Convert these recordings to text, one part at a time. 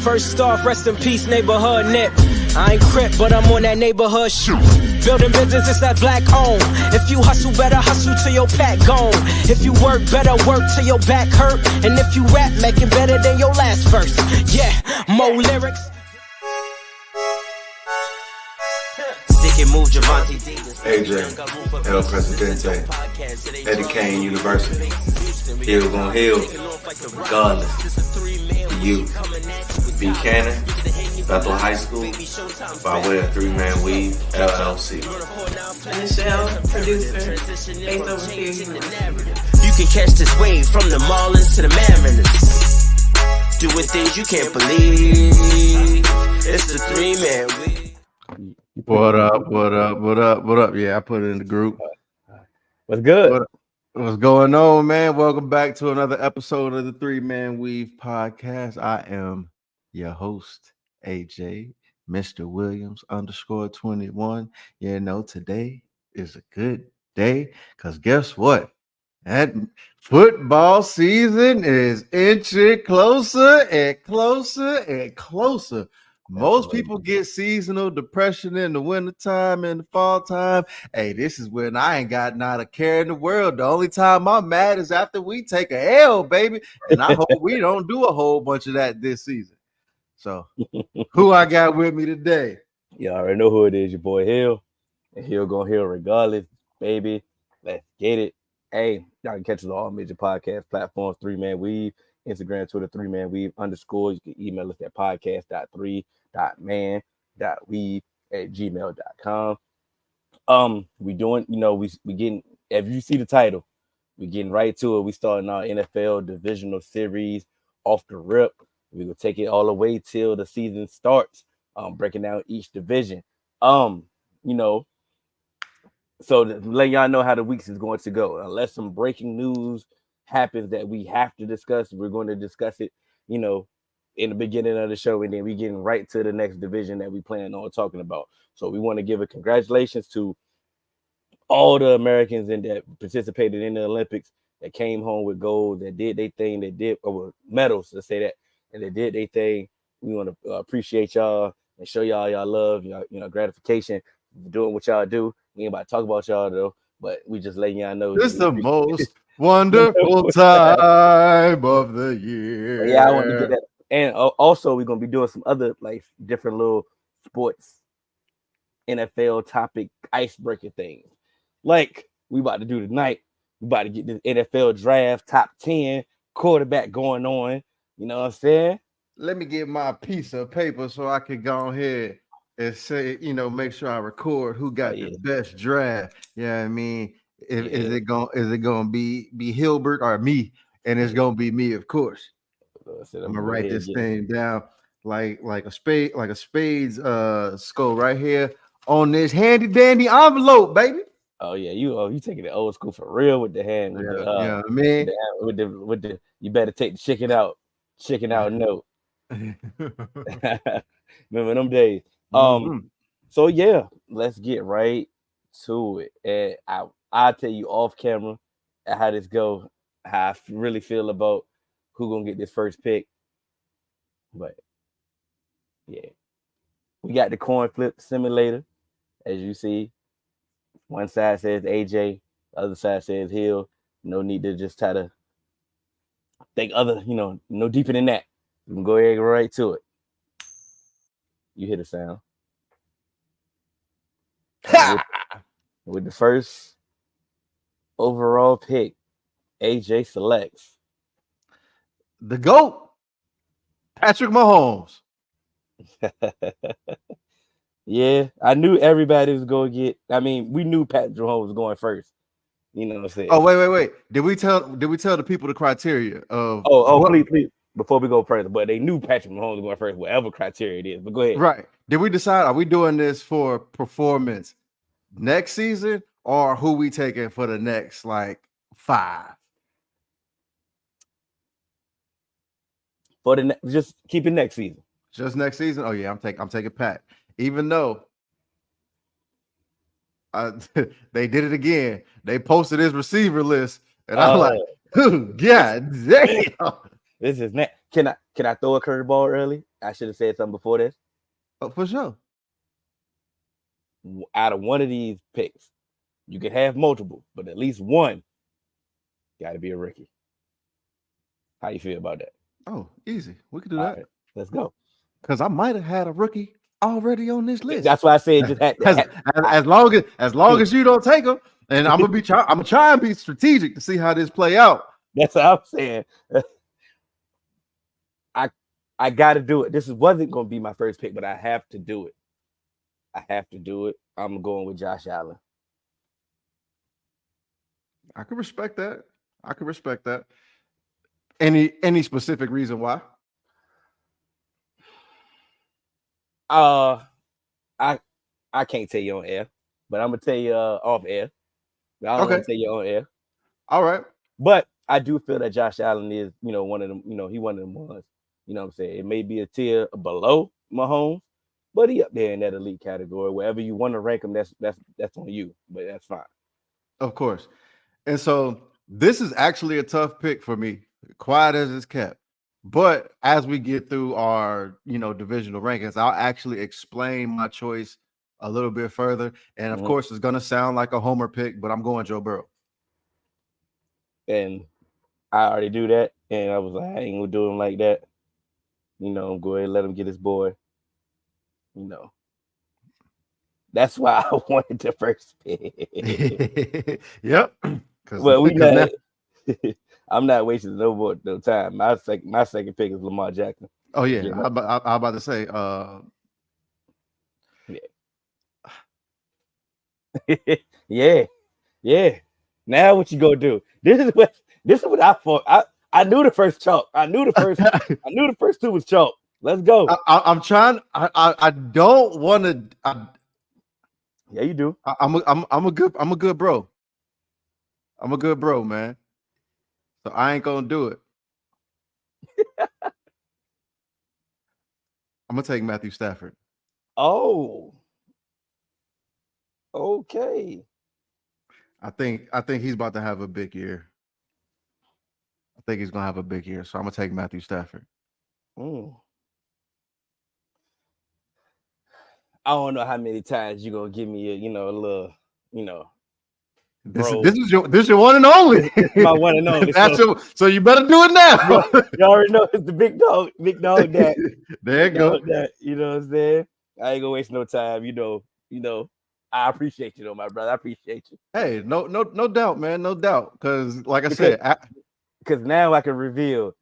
First off, rest in peace, neighborhood nip. I ain't crip, but I'm on that neighborhood shoot. Building business, it's that black owned. If you hustle, better hustle till your pack gone. If you work, better work till your back hurt. And if you rap, make it better than your last verse. Yeah, more lyrics. Stick and move, Javante. AJ, El Presidente, Eddie Kane University. Hill gon' heal, regardless. You, Buchanan, Bethel High School, by way of 3-Man Weave, LLC. Michelle, producer, based over here. You can catch this wave from the Marlins to the Mariners. Doing things you can't believe. It's the 3-Man Weave. What up? Yeah, I put it in the group. What's good? What's going on, man? Welcome back to another episode of the 3-Man Weave podcast. I am your host, AJ, Mr. Williams _21. You know, today is a good day because guess what? That football season is inching closer and closer and closer. Most people get seasonal depression in the wintertime and the fall time. Hey, this is when I ain't got not a care in the world. The only time I'm mad is after we take a L, baby. And I hope we don't do a whole bunch of that this season. So, who I got with me today? You already know who it is, your boy Hill. And Hill gonna heal regardless, baby. Let's get it. Hey, y'all can catch us on all major podcast platforms, 3-Man Weave, Instagram, Twitter, 3-Man Weave _. You can email us at podcast.3.man.weave@gmail.com. We doing, we getting, if you see the title, we getting right to it. We starting our NFL Divisional series off the rip. We're gonna take it all the way till the season starts, breaking down each division. So let y'all know how the weeks is going to go. Unless some breaking news happens that we have to discuss, we're going to discuss it, in the beginning of the show, and then we getting right to the next division that we plan on talking about. So we want to give a congratulations to all the Americans that participated in the Olympics, that came home with gold, that did their thing, or medals, let's say that, and they did their thing. We want to appreciate y'all and show y'all love, gratification for doing what y'all do. We ain't about to talk about y'all though, but we just letting y'all know this is the most wonderful time of the year. But yeah, I want to get that. And also, we're gonna be doing some other different little sports NFL topic icebreaker things. Like we about to do tonight. We about to get this NFL draft top 10 quarterback going on. You know what I'm saying? Let me get my piece of paper so I can go ahead and say, make sure I record who got the best draft. Yeah, I mean, is it gonna be Hilbert or me? And it's gonna be me, of course. I'm gonna write this thing down like a spades skull right here on this handy dandy envelope, baby. Oh yeah, you taking it old school for real with the hand. With the you better take the chicken out note. Remember them days. So yeah, let's get right to it. And I'll tell you off camera how this go, how I really feel about who gonna get this first pick. But yeah, we got the coin flip simulator, as you see. One side says AJ, the other side says Hill. No need to just try to think no deeper than that. We can go ahead and go right to it. You hear the sound. With the first overall pick, AJ selects the GOAT, Patrick Mahomes. Yeah, I knew everybody was going to get. I mean, we knew Patrick Mahomes was going first. You know what I'm saying? Oh, wait. Did we tell the people the criteria of? Please, before we go further. But they knew Patrick Mahomes was going first, whatever criteria it is. But go ahead. Right? Did we decide? Are we doing this for performance next season, or who we taking for the next 5? For just keep it next season. Just next season. Oh yeah, I'm taking Pat. Even though they did it again. They posted his receiver list, and I'm like, God damn. This is not. Can I throw a curveball early? I should have said something before this. Oh, for sure. Out of one of these picks, you can have multiple, but at least one got to be a rookie. How you feel about that? Oh, easy. We could do All that. right, let's go. Because I might have had a rookie already on this list. That's why I said just as long as you don't take them, and I'm gonna try and be strategic to see how this play out. That's what I'm saying. I got to do it. This wasn't going to be my first pick, but I have to do it. I'm going with Josh Allen. I can respect that. Any specific reason why? I can't tell you on air, but I'm gonna tell you off air. I don't want to tell you on air. All right. But I do feel that Josh Allen is, one of them, he one of them ones. You know what I'm saying? It may be a tier below Mahomes, but he up there in that elite category. Wherever you want to rank him, that's on you, but that's fine. Of course. And so this is actually a tough pick for me, quiet as it's kept. But as we get through our, divisional rankings, I'll actually explain my choice a little bit further. And of course, it's going to sound like a homer pick, but I'm going Joe Burrow. And I already do that. And I was like, I ain't going to do him like that. I'm going to let him get his boy. That's why I wanted the first pick. Yep. Well, I'm not wasting no time. My second pick is Lamar Jackson. Oh yeah, I'm about to say. Yeah. Now what you gonna do? This is what I thought. I knew the first chalk. I knew the first two was chalk. Let's go. I'm trying. I don't want to. Yeah, you do. I'm a good bro. I'm a good bro, man. So I ain't gonna do it. I'm gonna take Matthew Stafford. Oh, okay. I think he's about to have a big year. I think he's gonna have a big year, so I'm gonna take Matthew Stafford. I don't know how many times you're gonna give me a little, This is your one and only. My one and only. So you better do it now. You already know it's the big dog that. There you go. That, you know what I'm saying? I ain't gonna waste no time. I appreciate you though, my brother. I appreciate you. Hey, no doubt, man. No doubt. Because like I said, because now I can reveal.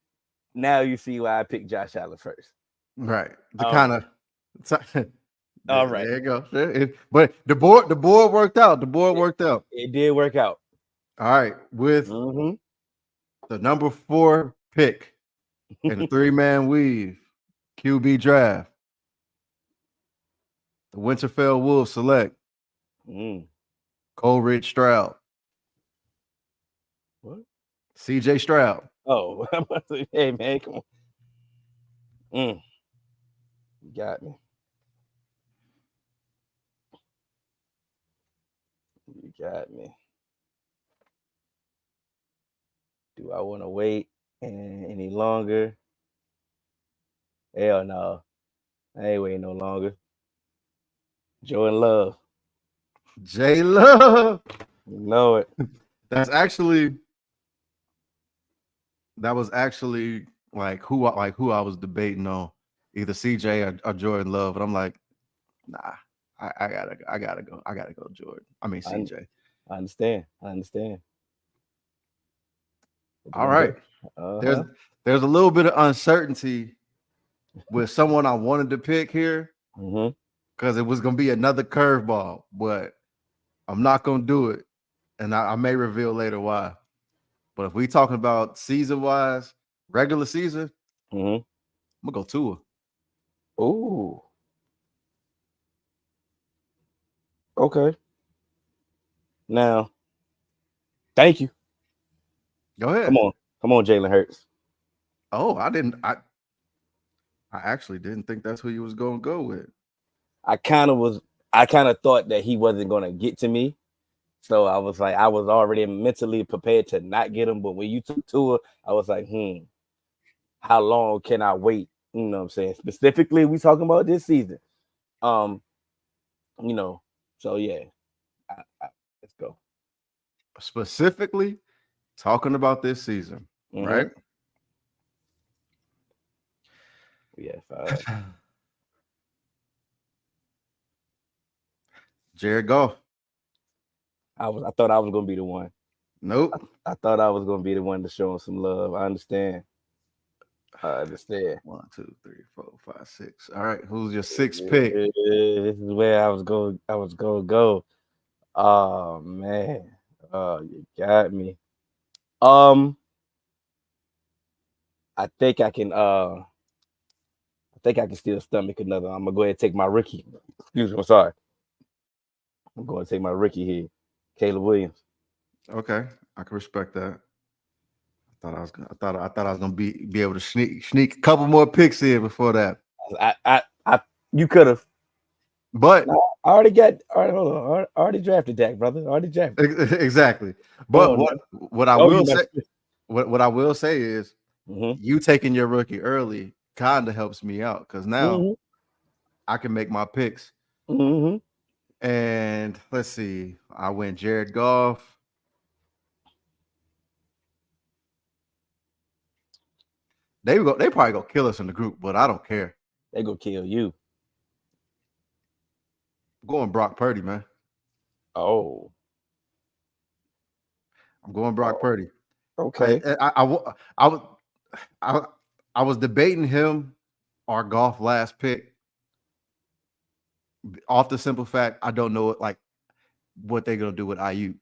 Now you see why I picked Josh Allen first. Right. The kind of all right. There you go. But the board worked out. The board worked out. It did work out. All right. With the number 4 pick in the 3-man weave QB draft, the Winterfell Wolves select Coleridge Stroud. What? CJ Stroud. Oh, hey man, come on. You got me. You got me. Do I want to wait any longer? Hell no. I ain't waiting no longer. Jordan Love. J Love. You know it. That was actually like who I was debating on, either CJ or Jordan Love. And I'm like, nah. I gotta go, Jordan. I mean CJ. I understand. All right. There's a little bit of uncertainty with someone I wanted to pick here because it was gonna be another curveball, but I'm not gonna do it, and I may reveal later why. But if we talking about season-wise, regular season, I'm gonna go Tua. Ooh. Okay. Now, thank you. Go ahead. Come on, Jalen Hurts. Oh, I actually didn't think that's who you was gonna go with. I kind of thought that he wasn't gonna get to me. So I was already mentally prepared to not get him. But when you took Tua, I was like, how long can I wait? You know what I'm saying? Specifically, we talking about this season. You know, so yeah, let's go. Specifically talking about this season, right? Yeah, Jared Goff. I thought I was gonna be the one. Nope. I thought I was gonna be the one to show him some love. I understand. 1, 2, 3, 4, 5, 6. All right, who's your sixth pick? This is where I was going to go. Oh man. Oh, you got me. I think I can still stomach another. I'm gonna go ahead and take my rookie. Excuse me, I'm sorry. I'm going to take my rookie here, Caleb Williams. Okay, I can respect that. I thought I was gonna be able to sneak a couple more picks in before that. You could have, but no, I already drafted Dak, brother. I already drafted. Exactly. But what I will say is you taking your rookie early kind of helps me out because now I can make my picks. And let's see, I went Jared Goff. They probably gonna kill us in the group, but I don't care. They gonna kill you. I'm going Brock Purdy, man. Oh, I'm going Brock Purdy. Okay. I was debating him or Goff last pick. Off the simple fact, I don't know what they're gonna do with Ayuk.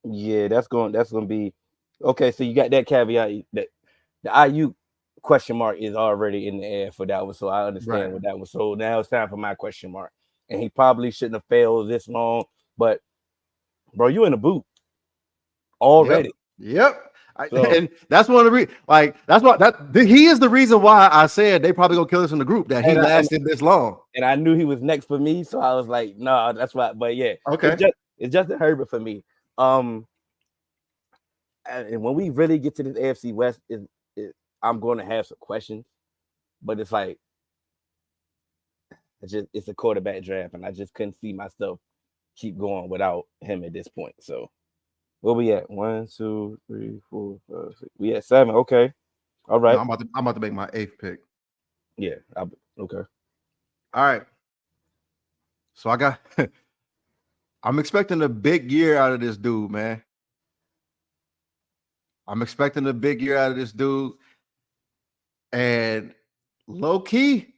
Yeah, that's gonna be okay. So you got that caveat that the Ayuk question mark is already in the air for that one. So I understand what that was. So now it's time for my question mark. And he probably shouldn't have failed this long, but bro, you in the boot already. Yep. And that's one of the reasons. He is the reason why I said they probably gonna kill us in the group that he lasted this long. And I knew he was next for me, so I was like, no, that's why. But yeah, okay, it's Justin Herbert for me. And when we really get to this AFC West, I'm going to have some questions, but it's like it's a quarterback draft, and I just couldn't see myself keep going without him at this point. So where we at? 1, 2, 3, 4, 5, 6. We at 7. Okay, all right. No, I'm about to make my 8th pick. Yeah. Okay. All right. So I'm expecting a big year out of this dude, man. I'm expecting a big year out of this dude. And low key,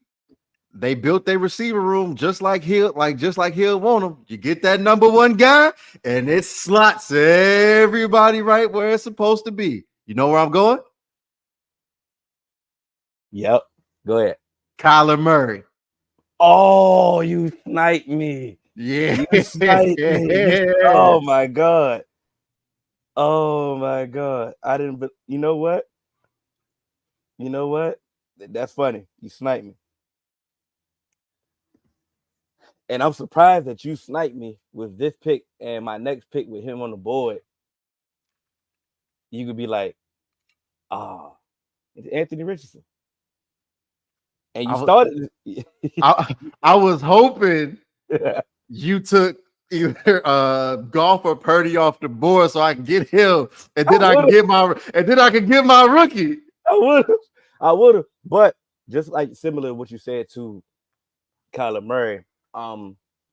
they built their receiver room just like he'll want them. You get that number one guy, and it slots everybody right where it's supposed to be. You know where I'm going? Yep. Go ahead. Kyler Murray. Oh, you sniped me. Yeah. You sniped me. Oh my God. Oh my God. I didn't, but you know what? That's funny. You sniped me. And I'm surprised that you sniped me with this pick and my next pick with him on the board. You could be like, it's Anthony Richardson. And you started. I was hoping you took either Goff or Purdy off the board so I can get him, and then I can get my rookie. I would have, but just like similar to what you said to Kyler Murray. I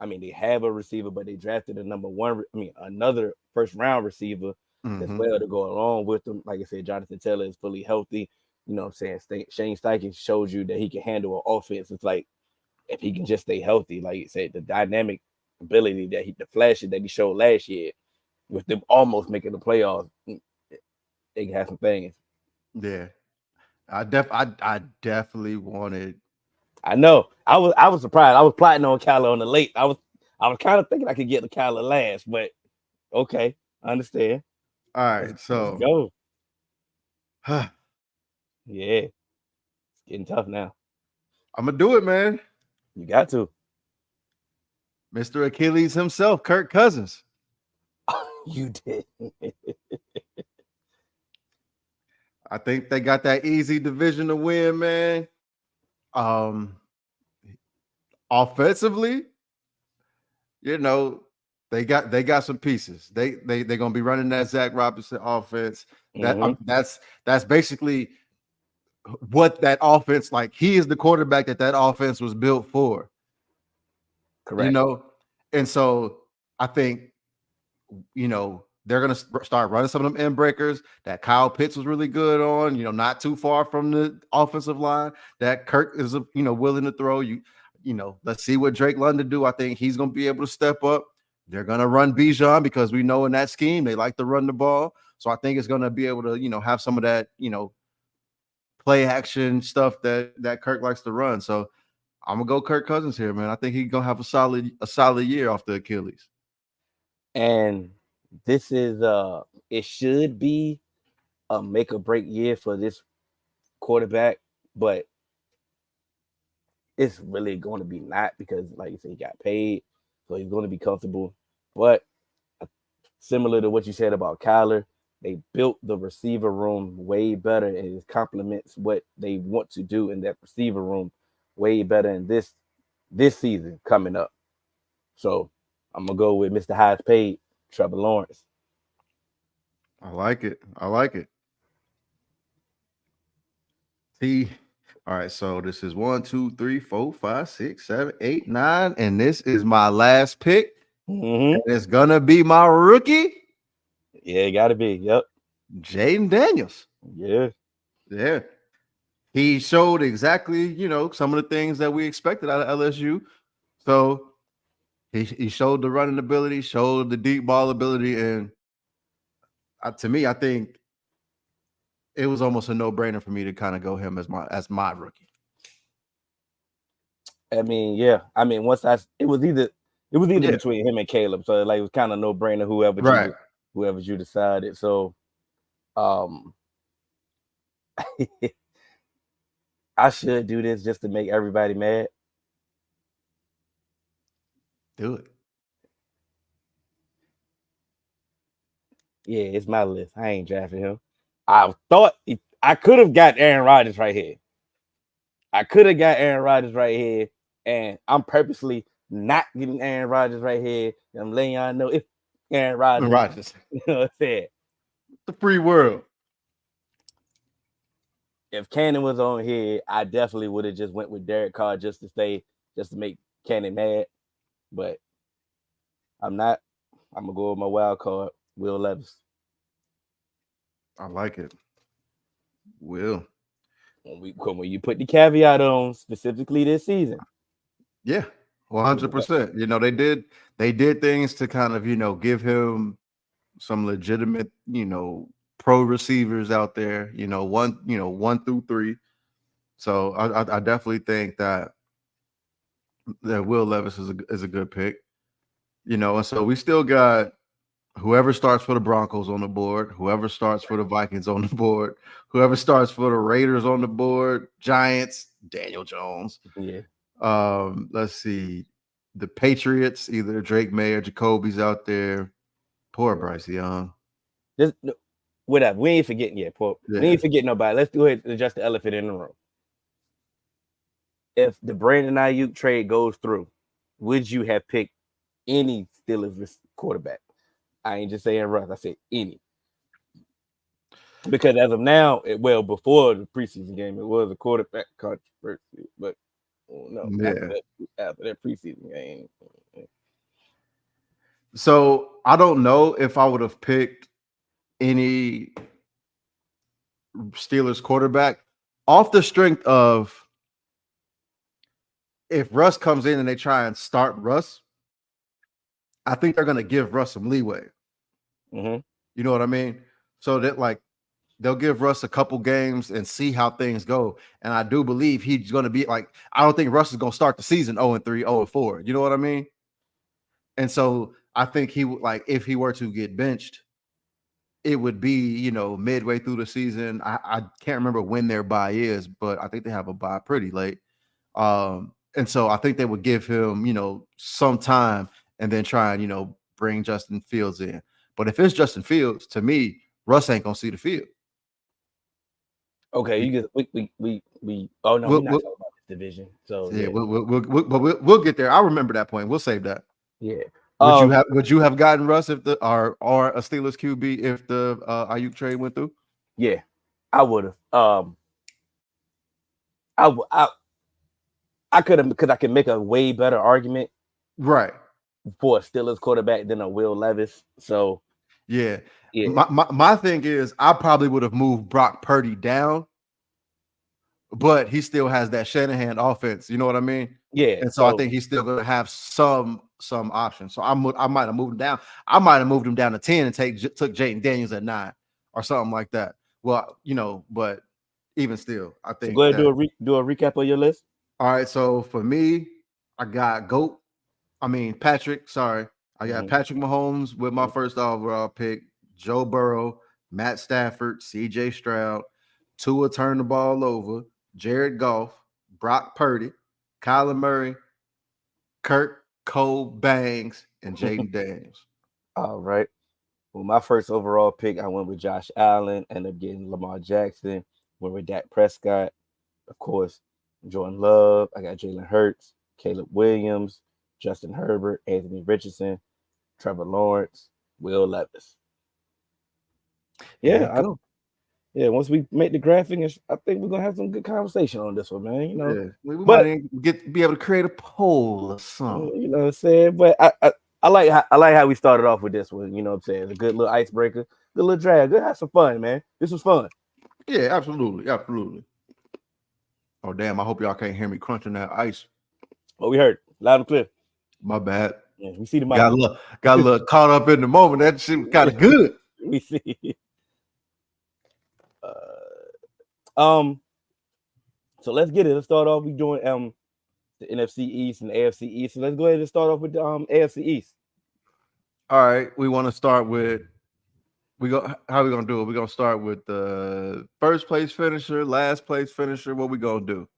mean, they have a receiver, but they drafted another first round receiver as well to go along with them. Like I said, Jonathan Taylor is fully healthy. You know what I'm saying? Shane Steichen showed you that he can handle an offense. It's like if he can just stay healthy, like you said, the dynamic ability the flashes that he showed last year with them almost making the playoffs, they can have some things. Yeah. I definitely wanted. I know. I was surprised. I was plotting on Kyler on the late. I was kind of thinking I could get the Kyler last, but okay, I understand. All right, so let's go. Yeah, it's getting tough now. I'm gonna do it, man. You got to. Mr. Achilles himself, Kirk Cousins. You did. I think they got that easy division to win, man. Offensively, you know, they got some pieces. They're gonna be running that Zach Robinson offense. That's basically what that offense like. He is the quarterback that offense was built for. Correct. And so I think they're gonna start running some of them end breakers that Kyle Pitts was really good on. Not too far from the offensive line. That Kirk is willing to throw. Let's see what Drake London do. I think he's gonna be able to step up. They're gonna run Bijan because we know in that scheme they like to run the ball. So I think it's gonna be able to have some of that play action stuff that Kirk likes to run. So I'm gonna go Kirk Cousins here, man. I think he's gonna have a solid year off the Achilles. And this is it should be a make or break year for this quarterback, but it's really going to be not, because like you said, he got paid, so he's going to be comfortable. But similar to what you said about Kyler, they built the receiver room way better, and it complements what they want to do in that receiver room way better in this season coming up. So I'm gonna go with Mr. Highest Paid, Trevor Lawrence. I like it. See, all right. So this is 1, 2, 3, 4, 5, 6, 7, 8, 9, and this is my last pick. And it's gonna be my rookie. Yeah, it gotta be. Yep. Jaden Daniels. Yeah. He showed exactly, some of the things that we expected out of LSU. So he showed the running ability, showed the deep ball ability, and to me, I think it was almost a no-brainer for me to kind of go him as my rookie. I mean, yeah. I mean, it was either between him and Caleb, so like it was kind of no-brainer whoever you decided. So, I should do this just to make everybody mad. Do it. Yeah, it's my list. I ain't drafting him. I thought I could have got Aaron Rodgers right here. And I'm purposely not getting Aaron Rodgers right here. I'm letting y'all know if Aaron Rodgers. You know what I'm saying? The free world. If Cannon was on here, I definitely would have just went with Derek Carr just to make Cannon mad. But I'm not. I'm gonna go with my wild card, Will Levis. I like it. Will. When you put the caveat on specifically this season. Yeah, 100%. They did things to kind of, give him some legitimate, pro receivers out there, 1 through 3. So I definitely think that Will Levis is a good pick, and so we still got whoever starts for the Broncos on the board, whoever starts for the Vikings on the board, whoever starts for the Raiders on the board, Giants, Daniel Jones. Yeah. Let's see. The Patriots, either Drake May or Jacoby's out there. Poor Bryce Young. Just whatever. We ain't forgetting yet. We ain't forgetting nobody. Let's go ahead and adjust the elephant in the room. If the Brandon Ayuk trade goes through, would you have picked any Steelers quarterback? I ain't just saying Russ. I said any. Because as of now, before the preseason game, it was a quarterback controversy. But after that preseason game. So I don't know if I would have picked any Steelers quarterback off the strength of if Russ comes in and they try and start Russ, I think they're going to give Russ some leeway. Mm-hmm. You know what I mean? So that they'll give Russ a couple games and see how things go. And I do believe he's going to be I don't think Russ is going to start the season 0-3, 0-4. You know what I mean? And so I think he would if he were to get benched, it would be, midway through the season. I can't remember when their bye is, but I think they have a bye pretty late. And so I think they would give him, some time and then try and, bring Justin Fields in. But if it's Justin Fields, to me, Russ ain't going to see the field. Okay, you get we. Oh no, we're not talking about this division. So yeah, yeah, we'll get there. I'll remember that point. We'll save that. yeah. Would you have gotten Russ if the or a Steelers QB if the Ayuk trade went through? Yeah, I would have. I could have, because I can make a way better argument Right. for a Steelers quarterback than a Will Levis. So yeah. yeah, My thing is, I probably would have moved Brock Purdy down, but he still has that Shanahan offense. You know what I mean? yeah. And so I think he's still going to have some options. So I might have moved him down. I might have moved him down to 10 and took Jaden Daniels at 9 or something like that. Well, but even still, I think. So go ahead, do a recap of your list. All right. So for me, I got Patrick. Sorry, I got Patrick Mahomes with my first overall pick. Joe Burrow, Matt Stafford, C.J. Stroud, Tua turn the ball over, Jared Goff, Brock Purdy, Kyler Murray, Kurt Cole Bangs, and Jaden Daniels. All right. Well, my first overall pick, I went with Josh Allen, ended up getting Lamar Jackson, went with Dak Prescott, of course, Jordan Love. I got Jalen Hurts, Caleb Williams, Justin Herbert, Anthony Richardson, Trevor Lawrence, Will Levis. Yeah, I know. Yeah, once we make the graphic, I think we're gonna have some good conversation on this one, man. Yeah, we might be able to create a poll or something. You know what I'm saying? But I like how we started off with this one. You know what I'm saying? It's a good little icebreaker, good little drag. Good, have some fun, man. This was fun. Yeah, absolutely. Oh damn! I hope y'all can't hear me crunching that ice. Oh, we heard loud and clear. My bad. Yeah, we see the mic. Got a little caught up in the moment. That shit was kind of good. We see. So let's get it. Let's start off. We doing the NFC East and the AFC East. So let's go ahead and start off with the AFC East. All right, we want to start with how we gonna do it? We're gonna start with the first place finisher, last place finisher. What we gonna do?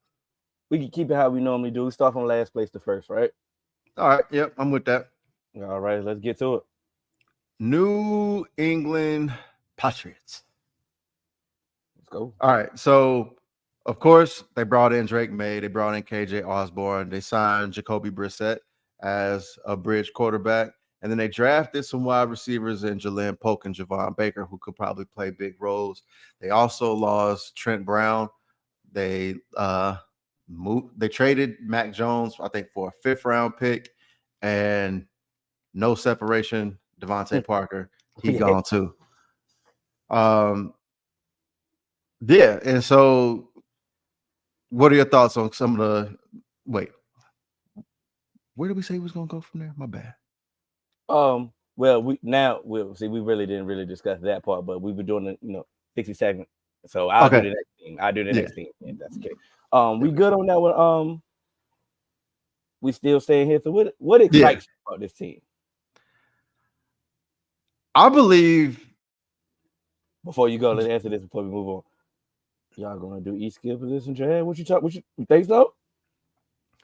We can keep it how we normally do. We start from last place to first, right? All right, yep, I'm with that. All right, let's get to it. New England Patriots. Let's go. All right, so of course they brought in Drake May, they brought in KJ Osborne, they signed Jacoby Brissett as a bridge quarterback. And then they drafted some wide receivers in Jalen Polk and Javon Baker, who could probably play big roles. They also lost Trent Brown. They traded Mac Jones, I think, for a 5th round pick, and no separation. Devontae Parker, he gone too. Yeah, and so what are your thoughts on some of the? Wait, where did we say he was going to go from there? My bad. Well, we'll see. We really didn't discuss that part, but we were doing 60 seconds. So I'll do the next thing. I'll do the next thing, if that's okay. We good on that one. We still staying here. So what excites you about this team? I believe. Before you go, let's answer this before we move on. Y'all gonna do East skill position draft? What you think so?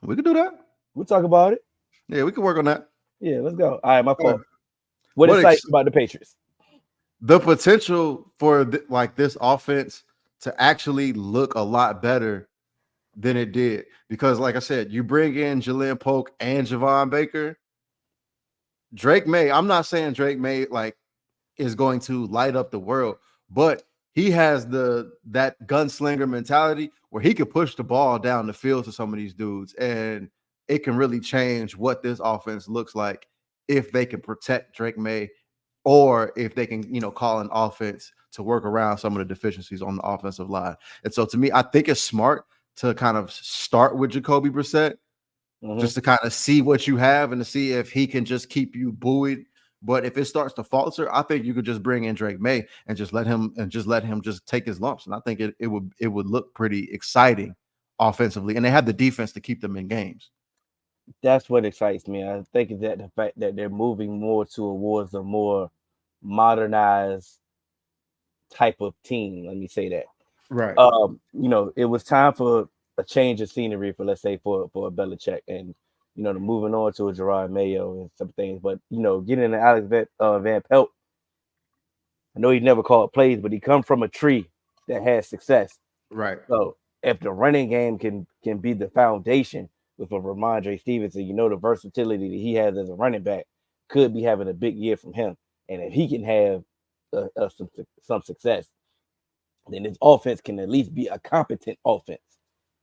We can do that. We'll talk about it. Yeah, we can work on that. Yeah, let's go. All right, my fault. What excites you about the Patriots? The potential for this offense to actually look a lot better than it did. Because, like I said, you bring in Jalen Polk and Javon Baker. Drake May, I'm not saying Drake May is going to light up the world, but he has that gunslinger mentality where he can push the ball down the field to some of these dudes, and it can really change what this offense looks like if they can protect Drake May, or if they can, call an offense to work around some of the deficiencies on the offensive line. And so to me, I think it's smart to kind of start with Jacoby Brissett, just to kind of see what you have and to see if he can just keep you buoyed. But if it starts to falter, I think you could just bring in Drake May and just let him just take his lumps. And I think it would look pretty exciting offensively. And they have the defense to keep them in games. That's what excites me. I think that the fact that they're moving more towards a more modernized type of team. Let me say that. Right. It was time for a change of scenery for, let's say, for a Belichick, and the moving on to a Gerard Mayo and some things. But getting into Alex Van Pelt, I know he never called plays, but he come from a tree that has success. Right. So if the running game can be the foundation with a Ramondre Stevenson, the versatility that he has as a running back could be having a big year from him. And if he can have some success, then his offense can at least be a competent offense.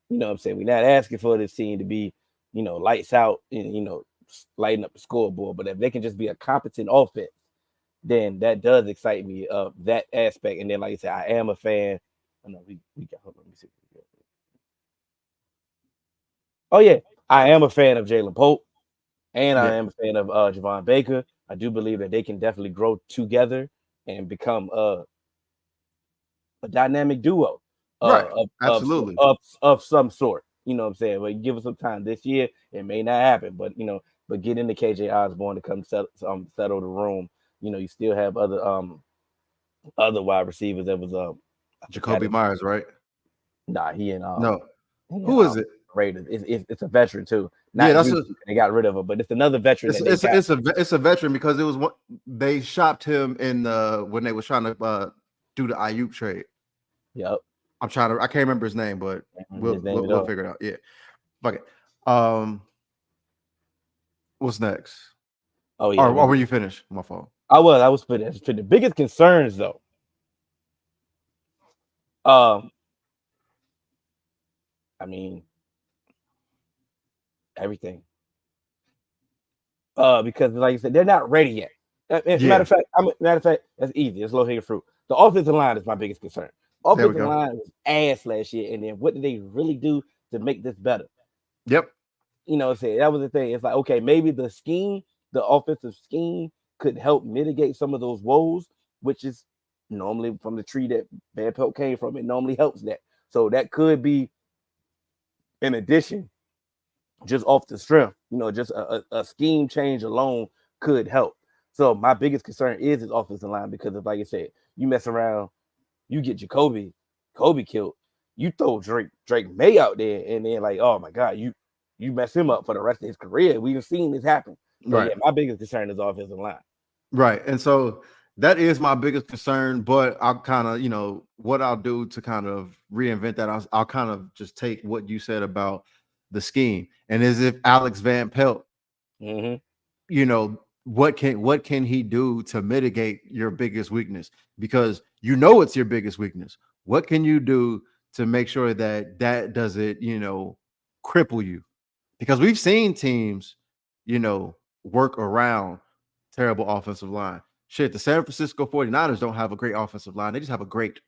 You know what I'm saying? We're not asking for this team to be, lights out and, lighting up the scoreboard. But if they can just be a competent offense, then that does excite me of that aspect. And then, like I said, I am a fan. Oh, no, we got, hold on, let me see. Oh, yeah. I am a fan of Jalen Pope, and I am a fan of Javon Baker. I do believe that they can definitely grow together and become a dynamic duo Right. Absolutely. of some sort. You know what I'm saying? But give us some time. This year, it may not happen, but but get into KJ Osborne to come settle the room. You still have other wide receivers. That was Jacoby Myers, right? Nah, he and no. Who is it? Raiders. It's a veteran too. They got rid of him, but it's another veteran. It's a veteran because it was what they shopped him in when they was trying to do the Ayuk trade. Yep. I can't remember his name, but we'll figure it out. Yeah. Fuck it. What's next? Oh yeah. Or were you finished? My fault. I was finished. The biggest concerns though. I mean, everything. Because like I said, they're not ready yet. Matter of fact, that's easy. It's low hanging fruit. The offensive line is my biggest concern. Offensive line was ass last year, and then what did they really do to make this better? Yep. You know what I'm saying? That was the thing. It's like, okay, maybe the offensive scheme could help mitigate some of those woes, which is normally from the tree that Van Pelt came from. It normally helps that. So that could be in addition, just off the strength, just a scheme change alone could help. So my biggest concern is his offensive line because of, like I said, you mess around, you get Kobe killed, you throw Drake May out there, and then like, oh my God, you mess him up for the rest of his career. We've seen this happen. So right. Yeah, my biggest concern is offensive line. Right. And so that is my biggest concern, but I'll kind of, what I'll do to kind of reinvent that, I'll kind of just take what you said about the scheme. And as if Alex Van Pelt, what can he do to mitigate your biggest weakness? Because it's your biggest weakness. What can you do to make sure that doesn't, cripple you? Because we've seen teams, work around terrible offensive line. Shit, the San Francisco 49ers don't have a great offensive line. They just have a great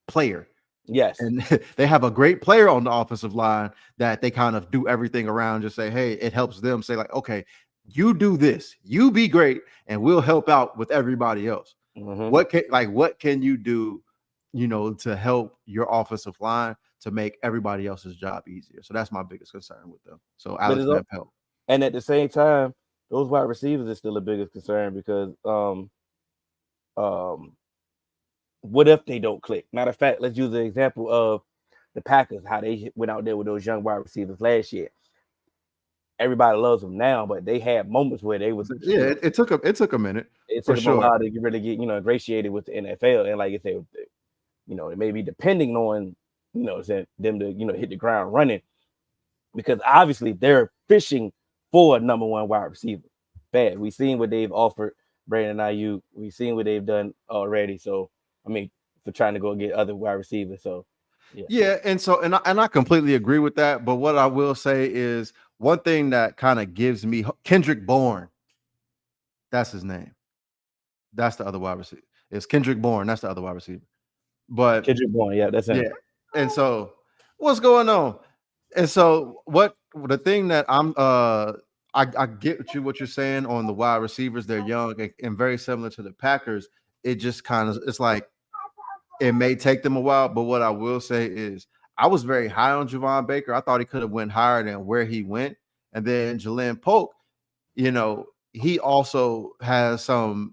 player. Yes. And they have a great player on the offensive line that they kind of do everything around, just say, hey, it helps them say like, okay, you do this, you be great, and we'll help out with everybody else. What can you do, to help your offensive line to make everybody else's job easier? So that's my biggest concern with them. So Alex Van Pelt. And at the same time, those wide receivers are still a biggest concern because what if they don't click? Matter of fact, let's use the example of the Packers, how they went out there with those young wide receivers last year. Everybody loves them now, but they had moments where they was it took a minute. It took them a while to really get ingratiated with the NFL, and like I said, it may be depending on them to hit the ground running, because obviously they're fishing for a number one wide receiver. Bad. We've seen what they've offered Brandon Ayuk. We've seen what they've done already. So I mean, for trying to go get other wide receivers. So yeah, and I completely agree with that. But what I will say is one thing that kind of gives me Kendrick Bourne. That's his name. That's the other wide receiver. It's Kendrick Bourne. That's the other wide receiver. But Kendrick Bourne, yeah, that's him. Yeah. And so what's going on? And so the thing that I get what you're saying on the wide receivers. They're young and very similar to the Packers. It just kind of, it's like it may take them a while, but what I will say is I was very high on Javon Baker. I thought he could have went higher than where he went. And then Jalen Polk, he also has some,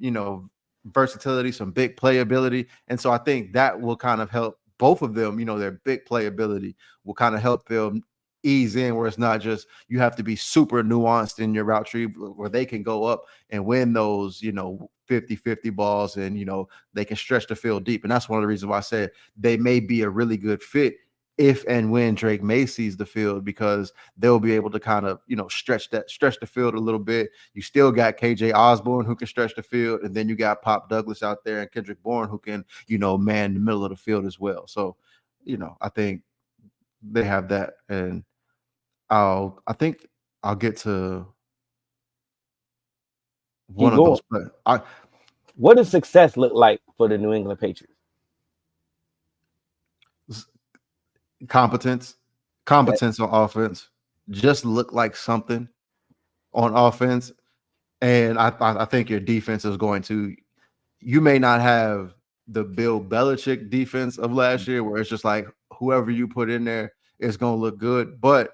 versatility, some big playability. And so I think that will kind of help both of them, their big playability will kind of help them ease in, where it's not just you have to be super nuanced in your route tree, where they can go up and win those, 50-50 balls, and they can stretch the field deep. And that's one of the reasons why I said they may be a really good fit if and when Drake May sees the field, because they'll be able to kind of stretch the field a little bit. You still got KJ Osborne who can stretch the field, and then you got Pop Douglas out there and Kendrick Bourne who can man the middle of the field as well. So I think they have that. And I think I'll get to one of those. But what does success look like for the New England Patriots? Competence on offense. Just look like something on offense. And I think your defense is going to, you may not have the Bill Belichick defense of last year, where it's just like whoever you put in there is going to look good. But,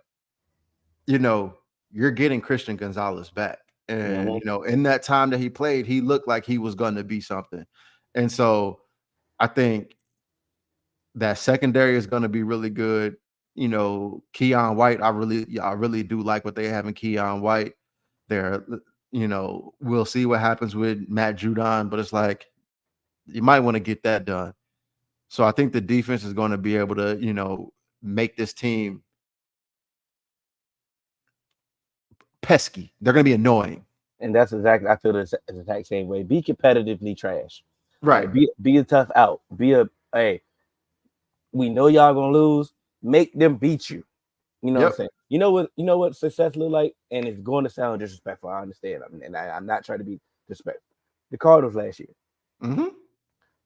you're getting Christian Gonzalez back. And, in that time that he played, he looked like he was going to be something. And so I think that secondary is going to be really good. Keon White, I really do like what they have in Keon White. There, we'll see what happens with Matt Judon, but it's like you might want to get that done. So I think the defense is going to be able to, make this team pesky. They're going to be annoying. And that's exactly, I feel the exact same way. Be competitively trash. Right. Be a tough out. Hey, we know y'all going to lose. Make them beat you. You know what I'm saying? You know what success look like? And it's going to sound disrespectful. I understand. I'm not trying to be disrespectful. The Cardinals last year. Mm-hmm.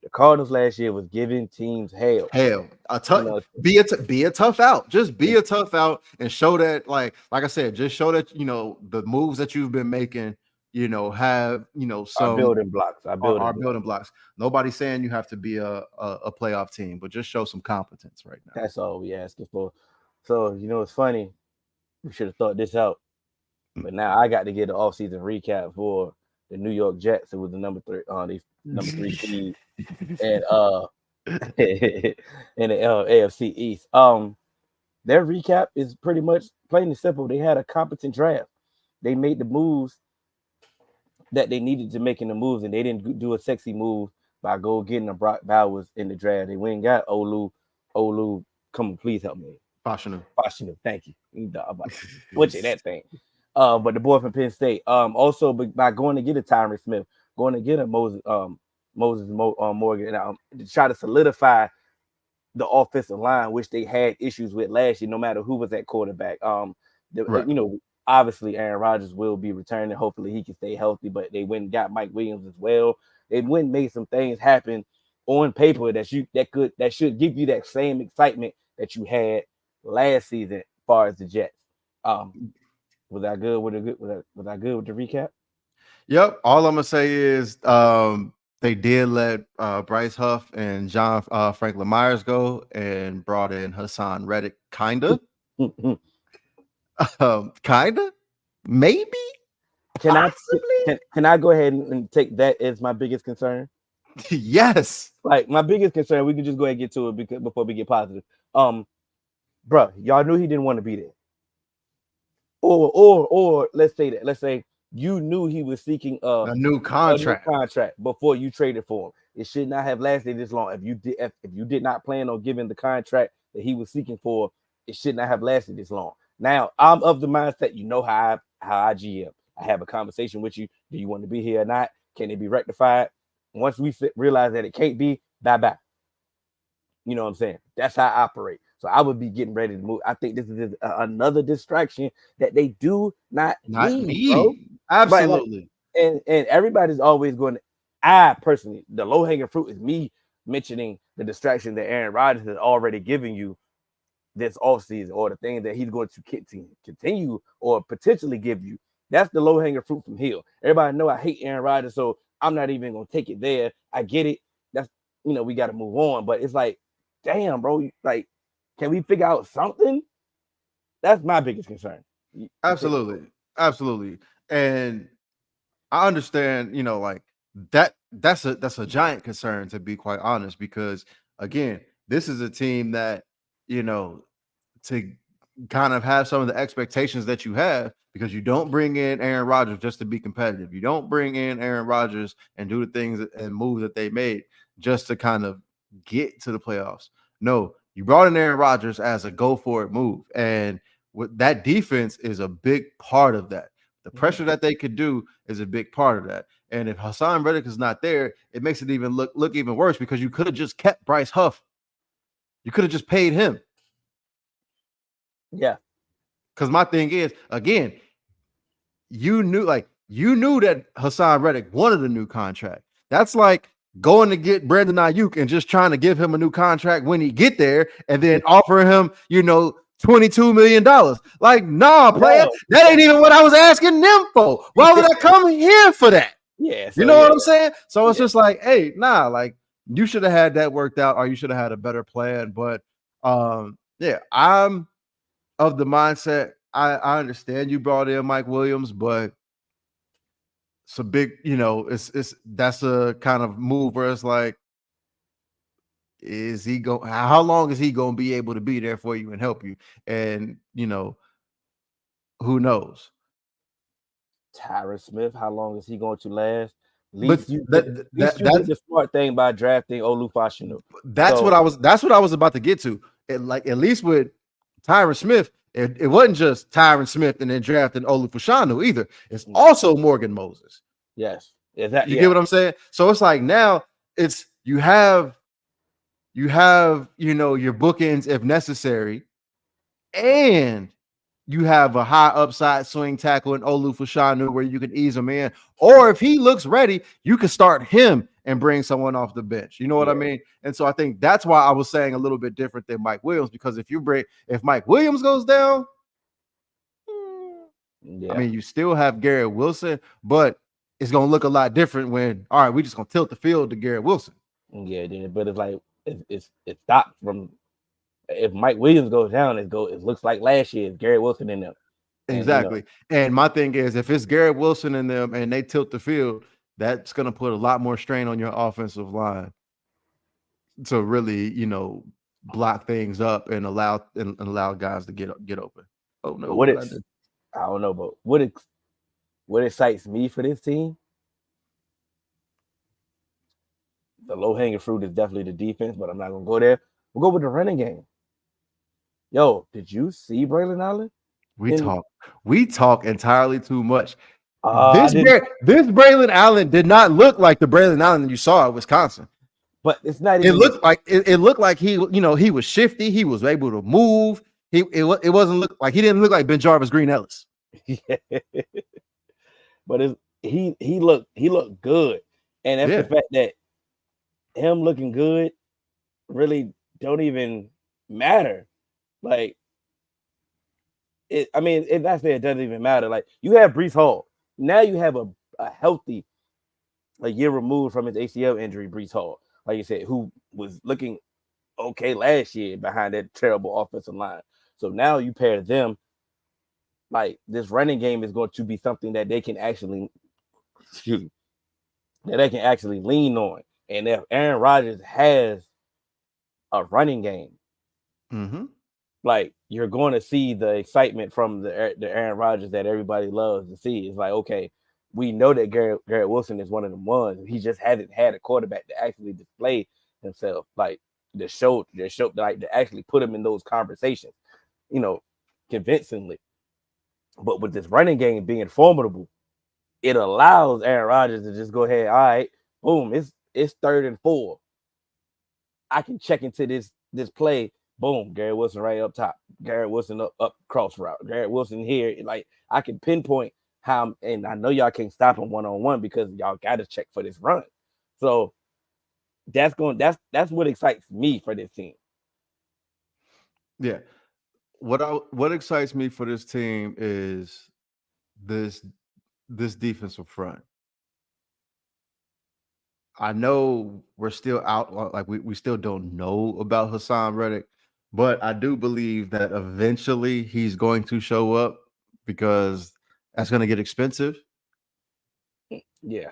The Cardinals last year was giving teams hell. Be a tough out. Just be a tough out and show that, like I said, just show that the moves that you've been making, have some building blocks. Our building blocks. Nobody's saying you have to be a playoff team, but just show some competence right now. That's all we asking for. So it's funny. We should have thought this out, but now I got to get an offseason recap for the New York Jets. It was the number 3 seed, and in the AFC East. Their recap is pretty much plain and simple. They had a competent draft. They made the moves that they needed to make in the moves, and they didn't do a sexy move by getting a Brock Bowers in the draft. They went and got Olu. Come on, please help me. Fashanu, thank you. Butcher that thing. But the boy from Penn State. Also by going to get a Tyron Smith, going to get a Moses Morgan, and to try to solidify the offensive line, which they had issues with last year, no matter who was at quarterback. Obviously Aaron Rodgers will be returning. Hopefully he can stay healthy, but they went and got Mike Williams as well. They went and made some things happen on paper that should give you that same excitement that you had last season as far as the Jets. Was I good with the recap? Yep. All I'm gonna say is they did let Bryce Huff and John Franklin Myers go and brought in Hassan Reddick. Kinda. Maybe. Can I go ahead and take that as my biggest concern? Yes. Like my biggest concern, we can just go ahead and get to it before we get positive. Bro, y'all knew he didn't want to be there. Or let's say you knew he was seeking a new contract before you traded for him. It should not have lasted this long. If you did not plan on giving the contract that he was seeking for, it should not have lasted this long. Now I'm of the mindset, how I GM. I have a conversation with you. Do you want to be here or not? Can it be rectified? Once we realize that it can't be, bye. You know what I'm saying? That's how I operate. So I would be getting ready to move. I think this is another distraction that they do not need. Bro. Absolutely. And everybody's always going to, I personally, the low-hanging fruit is me mentioning the distraction that Aaron Rodgers has already given you this offseason, or the thing that he's going to continue or potentially give you. That's the low-hanging fruit from Hill. Everybody know I hate Aaron Rodgers, so I'm not even going to take it there. I get it. That's, we got to move on. But it's like, damn, bro, like, can we figure out something? That's my biggest concern. Absolutely. And I understand, like that's a giant concern, to be quite honest, because again, this is a team that, to kind of have some of the expectations that you have, because you don't bring in Aaron Rodgers just to be competitive. You don't bring in Aaron Rodgers and do the things and moves that they made just to kind of get to the playoffs. No, you brought in Aaron Rodgers as a go for it move. And with that defense is a big part of that. The pressure that they could do is a big part of that. And if Hassan Reddick is not there, it makes it even look even worse, because you could have just kept Bryce Huff. You could have just paid him. Yeah. Because my thing is, again, you knew that Hassan Reddick wanted a new contract. That's like going to get Brandon Ayuk and just trying to give him a new contract when he get there, and then offering him, $22 million. Like, nah, player, that ain't even what I was asking them for. Why would I come here for that? Yeah. You know what I'm saying? So it's just like, hey, nah, like, you should have had that worked out, or you should have had a better plan. But yeah, I'm of the mindset. I understand you brought in Mike Williams, but it's a big, that's a kind of move where it's like, how long is he going to be able to be there for you and help you? And, who knows? Tyron Smith, how long is he going to last? At least But you did the smart thing by drafting Olufashinu. That's what I was about to get to. At least with Tyron Smith, it wasn't just Tyron Smith and then drafting Olufashinu either. It's also Morgan Moses. Yes. You get what I'm saying? So it's like, now it's you have your bookends if necessary, and you have a high upside swing tackle in Olufashinu where you can ease him in. Or if he looks ready, you can start him and bring someone off the bench. You know what I mean? And so I think that's why I was saying a little bit different than Mike Williams, because if Mike Williams goes down, I mean, you still have Garrett Wilson, but it's going to look a lot different when, all right, we're just going to tilt the field to Garrett Wilson. Yeah, but it's like, it stopped from, if Mike Williams goes down, it looks like last year, Garrett Wilson in them. Exactly. And my thing is, if it's Garrett Wilson in them and they tilt the field, that's going to put a lot more strain on your offensive line to really, block things up and allow guys to get open. Oh no. I don't know, but what excites me for this team, the low-hanging fruit is definitely the defense, but I'm not going to go there. We'll go with the running game. Yo, did you see Braylon Allen? We talk entirely too much. This Braylon Allen did not look like the Braylon Allen that you saw at Wisconsin. But it's not even. It looked like he was shifty. He was able to move. It wasn't look like he didn't look like Ben Jarvis Green Ellis. But he looked good, and that's the fact that him looking good really don't even matter. Like, it doesn't even matter. Like, you have Breece Hall. Now you have a healthy, a year removed from his ACL injury, Breece Hall, like you said, who was looking okay last year behind that terrible offensive line. So now you pair them, like, this running game is going to be something that they can actually, lean on. And if Aaron Rodgers has a running game, like, you're going to see the excitement from the Aaron Rodgers that everybody loves to see. It's like, okay, we know that Garrett Wilson is one of them ones. He just hasn't had a quarterback to actually display himself, like, to actually put him in those conversations, convincingly. But with this running game being formidable, it allows Aaron Rodgers to just go ahead. All right, boom, it's 3rd and 4. I can check into this play. Boom, Garrett Wilson right up top. Garrett Wilson up cross route. Garrett Wilson here. Like, I can pinpoint how, and I know y'all can't stop him one-on-one because y'all got to check for this run. So that's what excites me for this team. Yeah. What excites me for this team is this defensive front. I know we're still out, like we still don't know about Hassan Reddick, but I do believe that eventually he's going to show up, because that's going to get expensive. Yeah.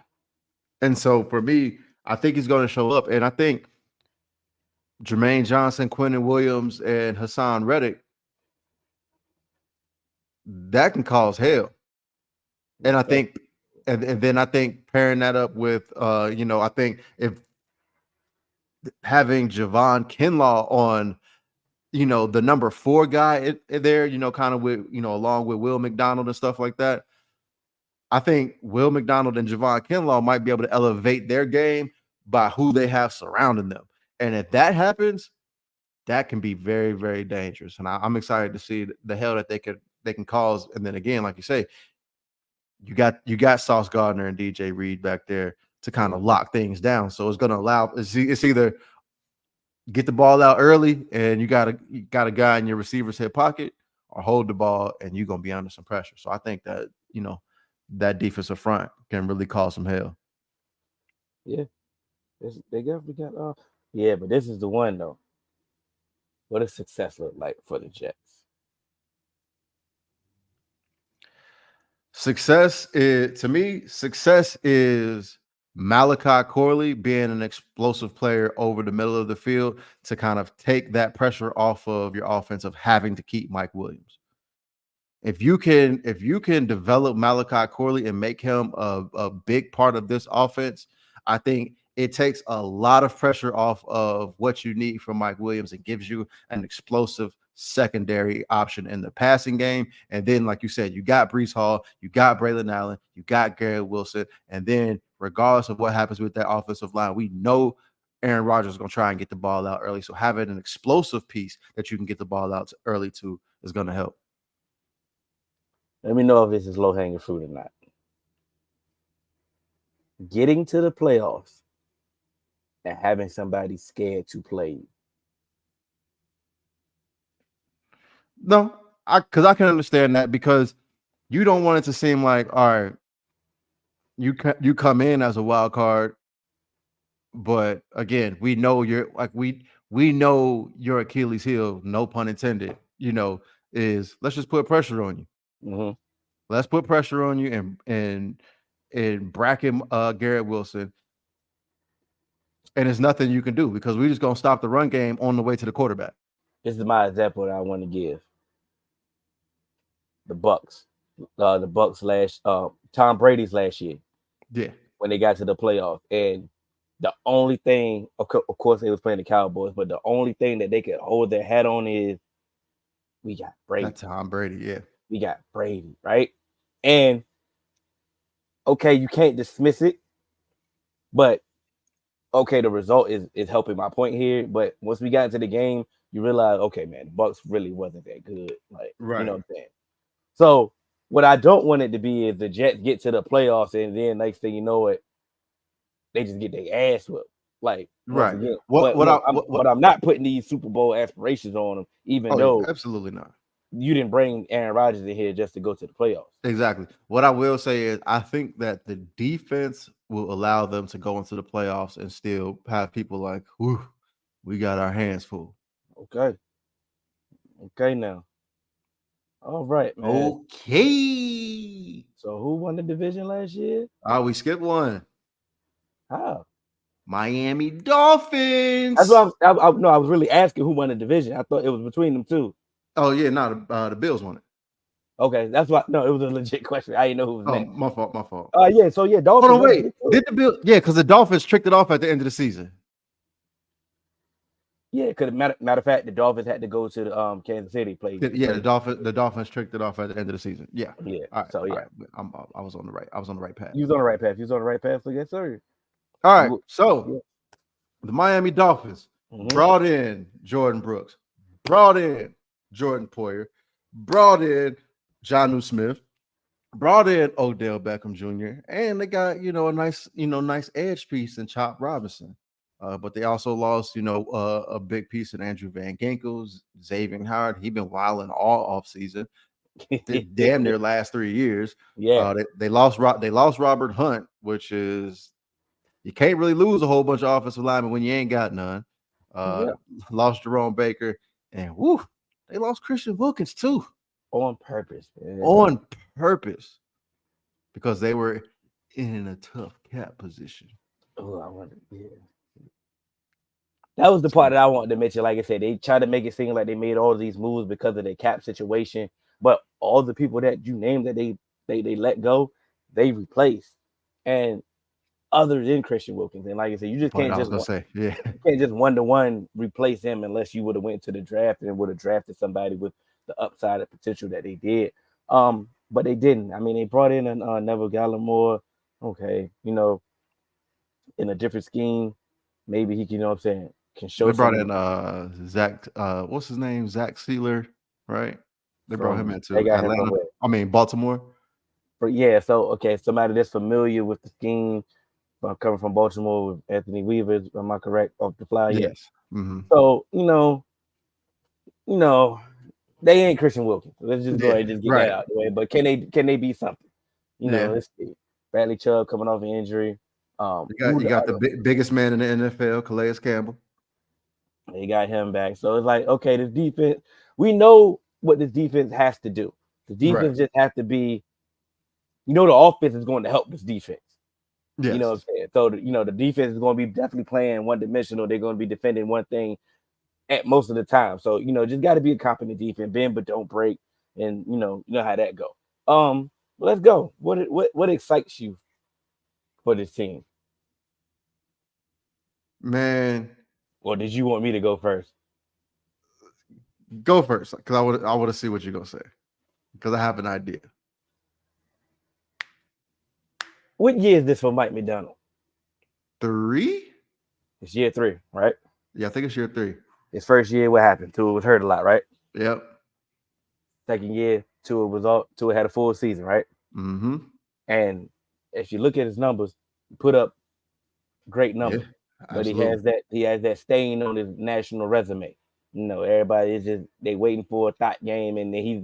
And so for me, I think he's going to show up. And I think Jermaine Johnson, Quentin Williams, and Hassan Reddick, that can cause hell. And I think, and then I think pairing that up with, I think if having Javon Kinlaw on, the number 4 guy there, kind of with, along with Will McDonald and stuff like that. I think Will McDonald and Javon Kinlaw might be able to elevate their game by who they have surrounding them. And if that happens, that can be very, very dangerous. And I'm excited to see the hell that they can cause. And then again, like you say, you got Sauce Gardner and DJ Reed back there to kind of lock things down. So it's going to allow it's either get the ball out early and you got a guy in your receiver's hip pocket, or hold the ball and you're going to be under some pressure. So I think that, that defensive front can really cause some hell. Yeah. They definitely got yeah, but this is the one though. What does success look like for the Jets? Success is Malachi Corley being an explosive player over the middle of the field to kind of take that pressure off of your offense of having to keep Mike Williams. If you can develop Malachi Corley and make him a big part of this offense, I think it takes a lot of pressure off of what you need from Mike Williams and gives you an explosive secondary option in the passing game. And then, like you said, you got Breece Hall, you got Braylon Allen, you got Garrett Wilson. And then regardless of what happens with that offensive line, we know Aaron Rodgers is going to try and get the ball out early. So having an explosive piece that you can get the ball out early to is going to help. Let me know if this is low-hanging fruit or not. Getting to the playoffs and having somebody scared to play. No, because I can understand that, because you don't want it to seem like, all right, you come in as a wild card, but again, we know we know your Achilles heel, no pun intended, is let's just put pressure on you. Mm-hmm. Let's put pressure on you and bracket Garrett Wilson. And there's nothing you can do because we're just going to stop the run game on the way to the quarterback. This is my example that I want to give. The Bucks. The Bucks Tom Brady's last year. Yeah. When they got to the playoffs. And the only thing, of course, they was playing the Cowboys, but the only thing that they could hold their hat on is we got Brady. That's Tom Brady, yeah. We got Brady, right? And, okay, you can't dismiss it, but, okay, the result is helping my point here. But once we got into the game, you realize, okay, man, the Bucks really wasn't that good. Like, right. You know what I'm saying? So what I don't want it to be is the Jets get to the playoffs and then next thing you know it, they just get their ass whipped. Like, right. Again, but I'm not putting these Super Bowl aspirations on them, even though absolutely not. You didn't bring Aaron Rodgers in here just to go to the playoffs. Exactly. What I will say is I think that the defense will allow them to go into the playoffs and still have people like, whew, we got our hands full. Okay now. All right, man. Okay. So who won the division last year? We skipped one. How? Miami Dolphins. That's what I was really asking who won the division. I thought it was between them two. Oh yeah, no, the Bills won it. Okay, that's why. No, it was a legit question. I didn't know who was next. My fault. Yeah. So yeah, Dolphins. Hold on, wait. Did the Bills? Yeah, because the Dolphins tricked it off at the end of the season. Yeah, because matter of fact, the Dolphins had to go to the Kansas City play. Yeah, the Dolphins tricked it off at the end of the season. Yeah. Yeah. All right, so yeah, all right. I was on the right path. You was on the right path. So yes, sir. All right. So the Miami Dolphins brought in Jordan Brooks, brought in Jordan Poyer, brought in Jonnu Smith, brought in Odell Beckham Jr., and they got a nice edge piece in Chop Robinson. But they also lost, a big piece in Andrew Van Ginkel, Xavier Howard. He's been wilding all offseason, damn near last 3 years. Yeah, they lost Robert Hunt, which is you can't really lose a whole bunch of offensive linemen when you ain't got none. Lost Jerome Baker, and they lost Christian Wilkins too. On purpose, man. On purpose, because they were in a tough cap position. Oh, I wonder. Yeah. That was the part that I wanted to mention. Like I said, they tried to make it seem like they made all of these moves because of their cap situation. but all the people that you named that they let go, they replaced. And other than Christian Wilkins, and like I said, you just But can't I was just gonna say, yeah, you can't just 1-to-1 replace him unless you would have went to the draft and would have drafted somebody with the upside and potential that they did. But they didn't. I mean, they brought in Neville Gallimore. Okay, in a different scheme, maybe he can, what I'm saying, can show they brought some in Zach. What's his name? Zach Sealer, right? They brought him from they into got him from Atlanta. where? I mean Baltimore. Yeah, so okay, somebody that's familiar with the scheme, coming from Baltimore with Anthony Weaver. Am I correct off the fly? Yeah. Yes. Mm-hmm. So they ain't Christian Wilkins. Let's just go Yeah. ahead and just get that Right. out of the way. But can they be something? Yeah. Let's see. Bradley Chubb coming off an injury. You got the biggest man in the NFL, Calais Campbell. They got him back. So it's like, okay, this defense, we know what this defense has to do. The defense just has to be, the offense is going to help this defense. Yes. You know what I'm saying? So, the defense is going to be definitely playing one-dimensional. They're going to be defending one thing at most of the time. So, just got to be a competent defense, bend but don't break, and you know how that go. Let's go. What excites you for this team? Man, Or did you want me to go first? go first, because I want to see what you're gonna say, because I have an idea. What year is this for Mike McDonald? 3? It's year 3, right? Yeah, I think it's year 3. His first year, what happened? Tua was hurt a lot, right? Yep. Second year, Tua had a full season, right? Mm-hmm. And if you look at his numbers, he put up great numbers. Yeah, but he has that stain on his national resume. Everybody is just they waiting for a thought game, and then he's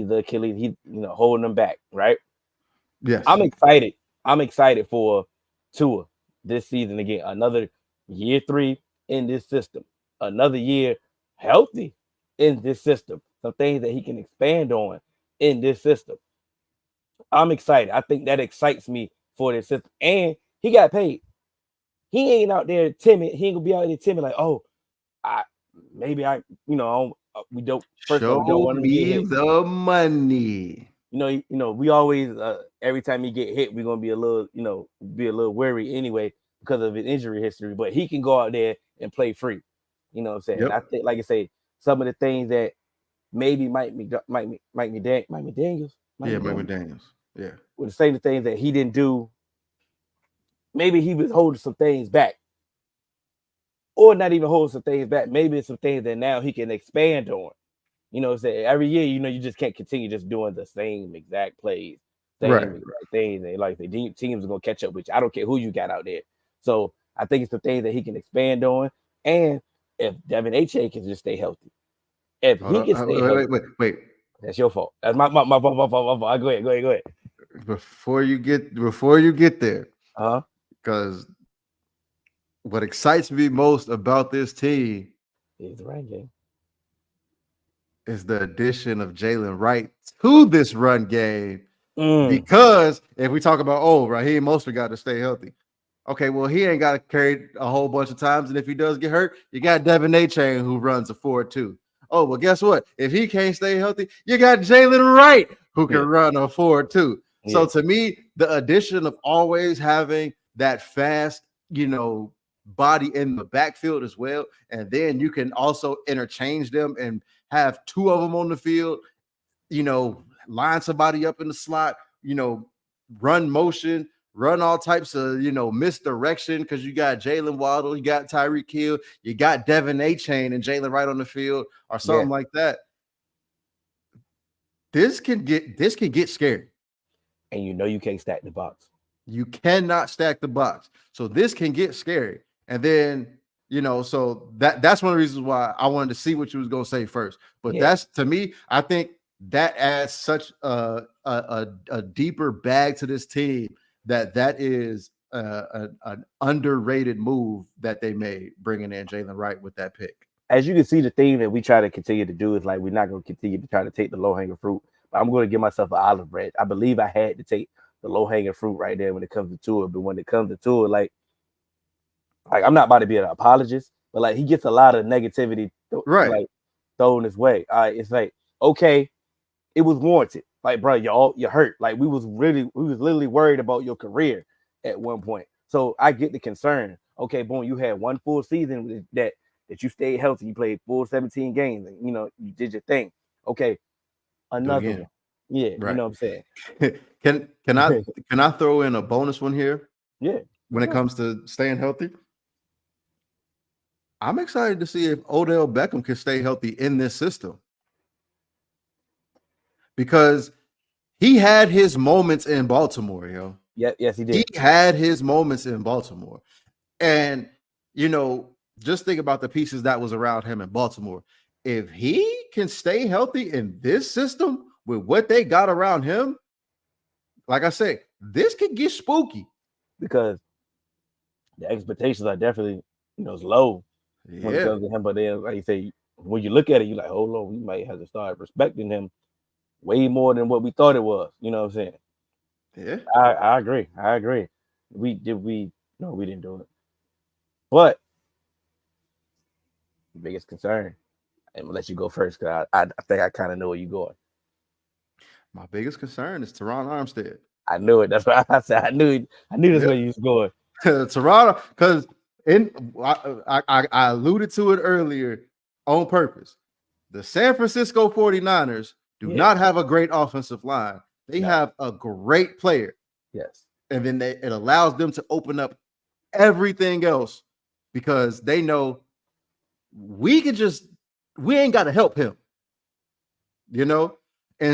the Achilles. He's holding them back, right? Yes. I'm excited. I'm excited for Tua this season again. Another year 3 in this system. Another year healthy in this system. Some things that he can expand on in this system. I'm excited. I think that excites me for this system. And he got paid. He ain't out there timid. He ain't gonna be out there timid like, oh, we don't. First of all, we don't want him to get hit. The money. We always every time he get hit, we're gonna be a little worried anyway because of his injury history. But he can go out there and play free. You know what I'm saying? Yep. I think, like I say, some of the things that maybe Mike McDaniels. Mike McDaniels. Yeah. With the same things that he didn't do. Maybe he was holding some things back. Or not even holding some things back. Maybe it's some things that now he can expand on. Say every year, you just can't continue just doing the same exact plays, exact things. And like the teams are gonna catch up with you. I don't care who you got out there. So I think it's the things that he can expand on. And if Devin Achane can just stay healthy, if he can stay healthy, wait. That's your fault. That's my fault. Go ahead. Before you get there, Uh-huh. Because what excites me most about this team is the run game. Is the addition of Jalen Wright to this run game. Because if we talk about, Raheem Mostert got to stay healthy. Okay, well, he ain't got to carry a whole bunch of times. And if he does get hurt, you got Devin Achane who runs a 4.2. Oh, well, guess what? If he can't stay healthy, you got Jalen Wright who can run a 4.2. Yeah. So to me, the addition of always having that fast, body in the backfield as well, and then you can also interchange them and have 2 of them on the field, line somebody up in the slot, run motion, run all types of, misdirection, because you got Jalen Waddle, you got Tyreek Hill, you got Devin Achane and Jalen Wright on the field or something like that. This can get scary. And you can't stack the box. You cannot stack the box. So this can get scary. And then, so that's one of the reasons why I wanted to see what you was going to say first. But that's, to me, I think that adds such a deeper bag to this team that is an underrated move that they made, bringing in Jalen Wright with that pick. As you can see, the thing that we try to continue to do is like we're not going to continue to try to take the low-hanging fruit. But I'm going to give myself an olive branch. I believe I had to take the low-hanging fruit right there when it comes to Tua. But when it comes to Tua, like I'm not about to be an apologist, but like he gets a lot of negativity like thrown his way. It's like, okay, it was warranted. Like, bro, you're hurt. Like, we was literally worried about your career at one point. So I get the concern. Okay, boom, you had one full season that you stayed healthy. You played full 17 games, and you did your thing. Okay, another one. Yeah, right. You know what I'm saying. Can I throw in a bonus one here? Yeah. When it comes to staying healthy, I'm excited to see if Odell Beckham can stay healthy in this system, because he had his moments in Baltimore, yo. Yeah, yes, he did. He had his moments in Baltimore. And, just think about the pieces that was around him in Baltimore. If he can stay healthy in this system with what they got around him, like I said, this could get spooky. Because the expectations are definitely, low when it comes to him. But then, like you say, when you look at it, you're like, hold on, we might have to start respecting him way more than what we thought it was. You know what I'm saying? Yeah. I agree. We didn't do it. But the biggest concern, and we'll let you go first, because I think I kind of know where you're going. My biggest concern is Teron Armstead. I knew it. That's why I said I knew this where you was going. Toronto, because I alluded to it earlier on purpose. The San Francisco 49ers do not have a great offensive line. They have a great player. Yes. And then it allows them to open up everything else, because they know we ain't got to help him. And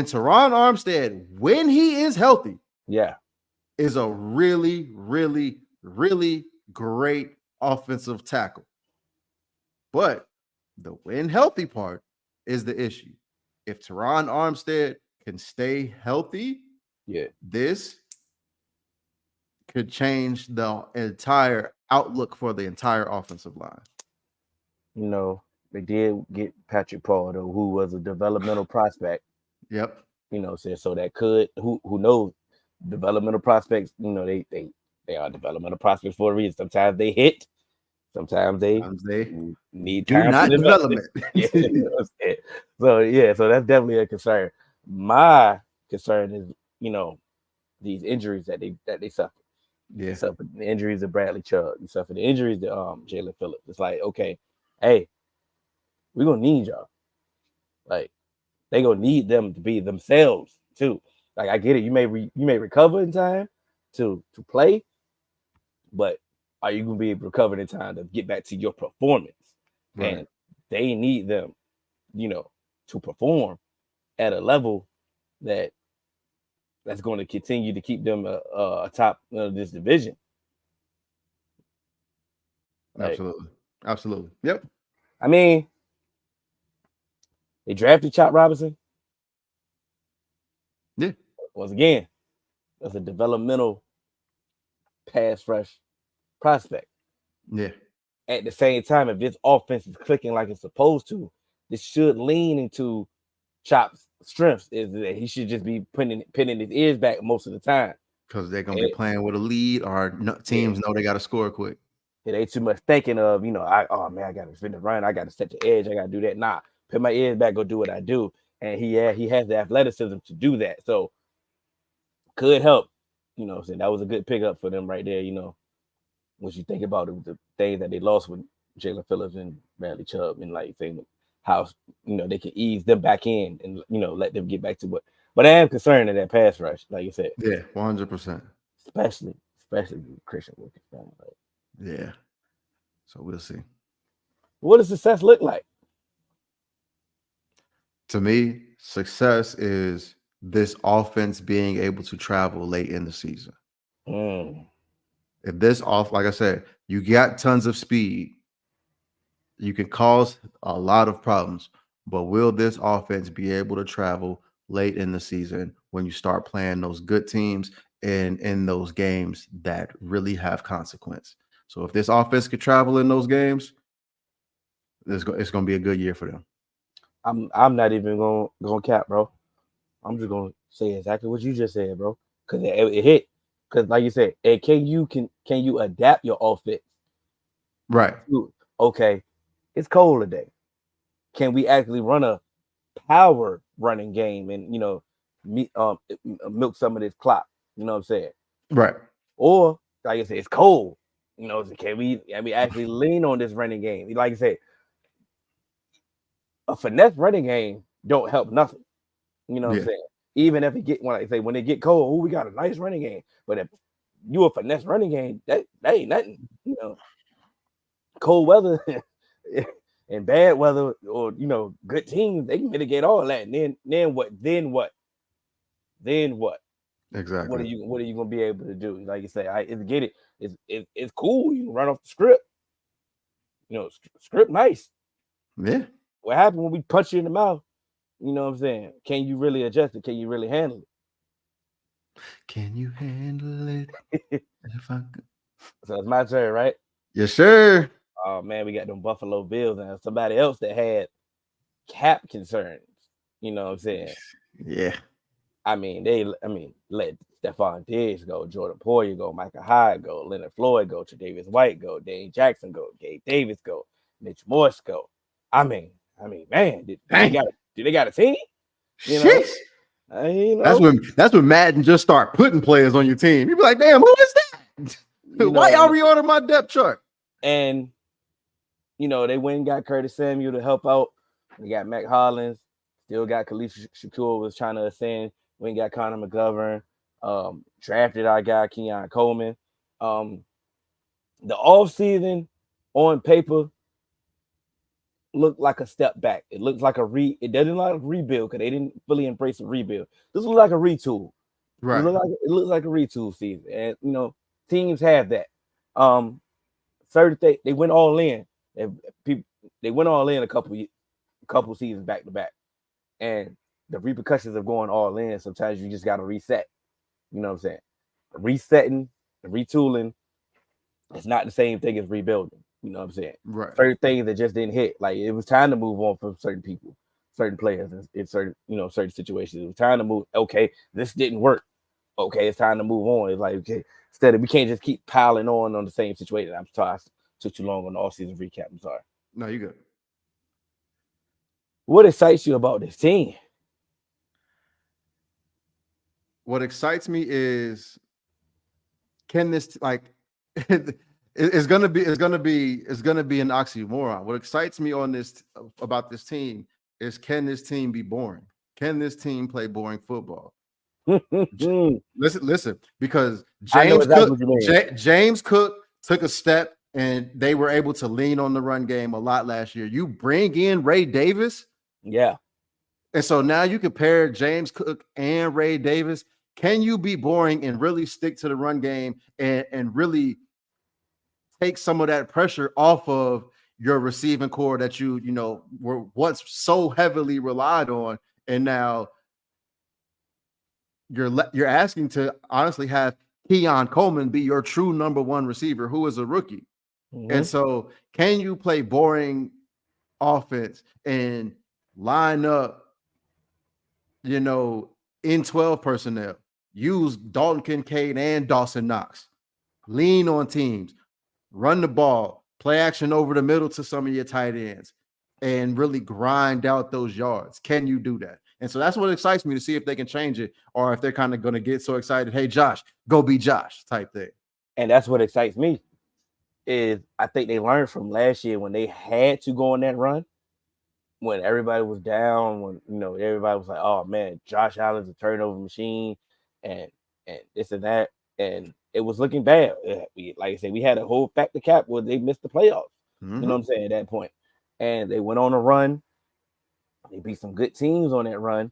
Teron Armstead, when he is healthy, is a really, really, really great offensive tackle. But the when healthy part is the issue. If Teron Armstead can stay healthy, this could change the entire outlook for the entire offensive line. They did get Patrick Paul, though, who was a developmental prospect. Yep. So that could, who knows, developmental prospects, they are developmental prospects for a reason. Sometimes they hit, sometimes they need do time not to development. So that's definitely a concern. My concern is, these injuries that they suffer. Yeah. You suffer the injuries of Bradley Chubb. You suffer the injuries to Jalen Phillips. It's like, okay, hey, we're gonna need y'all. Like, they gonna need them to be themselves too. Like, I get it. You may recover in time to play, but are you gonna be able to recover in time to get back to your performance? Right. And they need them, to perform at a level that's going to continue to keep them atop this division. Absolutely. Yep. I mean, they drafted Chop Robinson. Yeah. Once again, that's a developmental pass rush prospect. Yeah. At the same time, if this offense is clicking like it's supposed to, this should lean into Chop's strengths, is that he should just be pinning his ears back most of the time. Because they're going to be playing with a lead, or teams know they got to score quick. It ain't too much thinking of, I got to defend the run. I got to set the edge. I got to do that. Nah, put my ears back, go do what I do. And he has the athleticism to do that. So could help, so that was a good pickup for them right there, once you think about it, the things that they lost with Jalen Phillips and Bradley Chubb, and like saying how, they can ease them back in and, let them get back to what. But I am concerned of that pass rush, like you said. Yeah, 100%. Especially Christian Wilkins. Like, yeah. So we'll see. What does success look like? To me, success is this offense being able to travel late in the season. If this like I said, you got tons of speed, you can cause a lot of problems, but will this offense be able to travel late in the season when you start playing those good teams and in those games that really have consequence? So if this offense could travel in those games, it's going to be a good year for them. I'm not even going to cap, bro. I'm just going to say exactly what you just said, bro. Because it hit. Because like you said, can you adapt your offense? Right. Okay, it's cold today. Can we actually run a power running game and milk some of this clock. You know what I'm saying? Right. Or like I said, it's cold. Can we actually lean on this running game? Like I said, a finesse running game don't help nothing. You know what I'm saying? Even if when they get cold, we got a nice running game. But if you a finesse running game, that ain't nothing. Cold weather and bad weather, or good teams, they can mitigate all that. And then what? Exactly. What are you gonna be able to do? Like you say, it's cool. You can run off the script. Script nice. Yeah. What happened when we punch you in the mouth? You know what I'm saying? Can you really adjust it? Can you really handle it? Can you handle it? So it's my turn, right? Yes, sir. Oh man, we got them Buffalo Bills and somebody else that had cap concerns. You know what I'm saying? Yeah. Let Stephon Diggs go, Jordan Poyer go, Micah Hyde go, Leonard Floyd go, Tre'Davious White go, Dane Jackson go, Gabe Davis go, Mitch Morse go. Man, did they got a team? That's when Madden just start putting players on your team. You be like, damn, who is that? Why y'all reorder my depth chart? And they went and got Curtis Samuel to help out. We got Mac Hollins, still got Khalif Shakur was trying to ascend. We got Connor McGovern, drafted our guy Keon Coleman. The offseason on paper looked like a step back. It looks like it doesn't look like a rebuild because they didn't fully embrace a rebuild. This looks like a retool. Right. It looks like a retool season. And teams have that. Certain thing, they went all in. They went all in a couple seasons back to back. And the repercussions of going all in, sometimes you just got to reset. You know what I'm saying? Resetting, retooling, it's not the same thing as rebuilding. You know what I'm saying? Right. Certain things that just didn't hit. Like it was time to move on from certain people, certain players in certain, certain situations. It was time to move. Okay, this didn't work. Okay, it's time to move on. It's like, okay, instead of we can't just keep piling on the same situation. I'm sorry, I took too long on the off-season recap. I'm sorry. No, you good. What excites you about this team? What excites me is can this it's gonna be an oxymoron. What excites me about this team is can this team be boring? Can this team play boring football? Listen, because James Cook took a step and they were able to lean on the run game a lot last year. You bring in Ray Davis. Yeah. And so now you compare James Cook and Ray Davis. Can you be boring and really stick to the run game and really take some of that pressure off of your receiving core that you were once so heavily relied on, and now you're asking to honestly have Keon Coleman be your true number one receiver who is a rookie. Mm-hmm. And so can you play boring offense and line up in 12 personnel, use Dalton Kincaid and Dawson Knox, lean on teams, run the ball, play action over the middle to some of your tight ends, and really grind out those yards? Can you do that? And so that's what excites me, to see if they can change it, or if they're kind of going to get so excited, hey, Josh, go be Josh type thing. And that's what excites me, is I think they learned from last year when they had to go on that run, when everybody was down, when everybody was like, oh man, Josh Allen's a turnover machine and this and that, and it was looking bad. Like I said, we had a whole factor cap where they missed the playoffs. Mm-hmm. You know what I'm saying, at that point. And they went on a run. They beat some good teams on that run,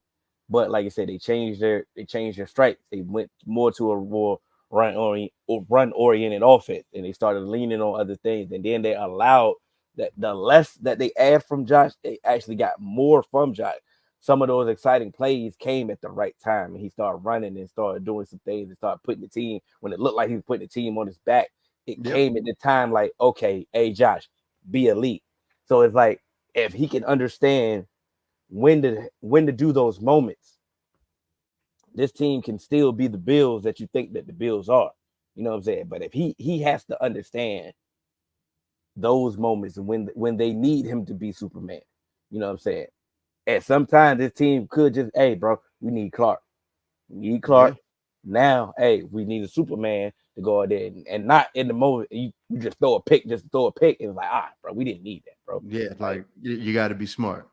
but like I said, they changed their stripes. They went more to a more run-oriented offense, and they started leaning on other things. And then they allowed that the less that they add from Josh, they actually got more from Josh. Some of those exciting plays came at the right time, and he started running and started doing some things and started putting the team, when it looked like he was putting the team on his back, it came at the time like, okay, hey, Josh, be elite. So it's like, if he can understand when to do those moments, this team can still be the Bills that you think that the Bills are. You know what I'm saying? But if he has to understand those moments when they need him to be Superman, you know what I'm saying? And sometimes this team could just, hey, bro, we need Clark. We need Clark. Yeah. Now, hey, we need a Superman to go out there and not in the moment. You just throw a pick, and it's like, bro, we didn't need that, bro. Yeah, like you got to be smart.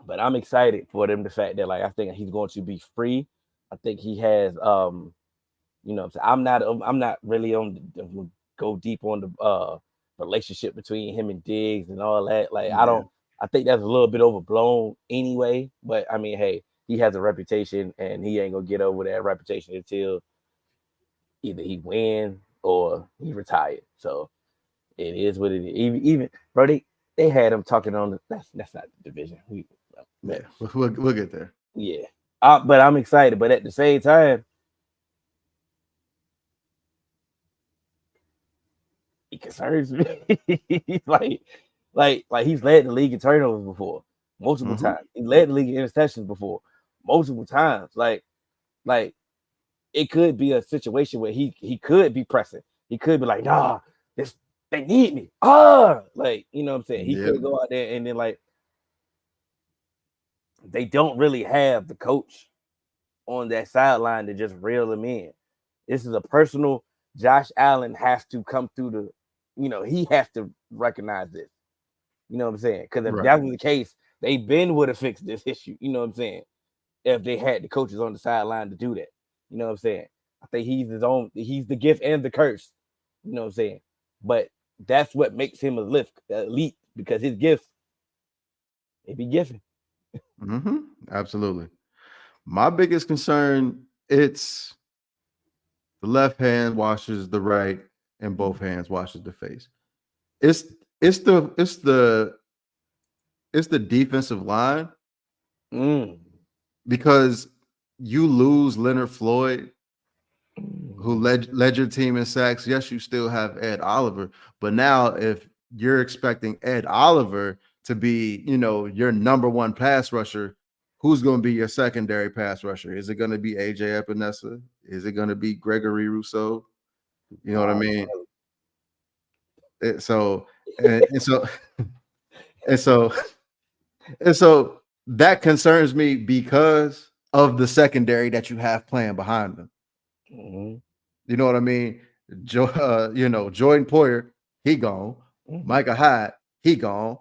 But I'm excited for them. The fact that, like, I think he's going to be free. I think he has, I'm not really go deep on the relationship between him and Diggs and all that. Like, I think that's a little bit overblown anyway. But I mean, hey, he has a reputation, and he ain't gonna get over that reputation until either he wins or he retired. So it is what it is. Even bro, they had him talking on the that's not the division. We'll get there. Yeah. But I'm excited. But at the same time, he concerns me. like he's led the league in turnovers before, multiple times. He led the league in interceptions before, multiple times. Like it could be a situation where he could be pressing. He could be like, nah, they need me. Like, you know what I'm saying? He could go out there and then, like, they don't really have the coach on that sideline to just reel him in. This is a personal. Josh Allen has to come through he has to recognize this. You know what I'm saying? Because if that was the case, they would have fixed this issue. You know what I'm saying? If they had the coaches on the sideline to do that. You know what I'm saying? I think he's the gift and the curse. You know what I'm saying? But that's what makes him elite, because his gifts, they be gifting. Absolutely. My biggest concern, it's the left hand washes the right and both hands washes the face. It's the defensive line, because you lose Leonard Floyd, who led your team in sacks. Yes, you still have Ed Oliver, but now if you're expecting Ed Oliver to be, your number one pass rusher, who's going to be your secondary pass rusher? Is it going to be AJ Epinesa? Is it going to be Gregory Rousseau? You know what I mean? So that concerns me because of the secondary that you have playing behind them. You know what I mean? Jordan Poyer, he gone. Micah Hyde, he gone.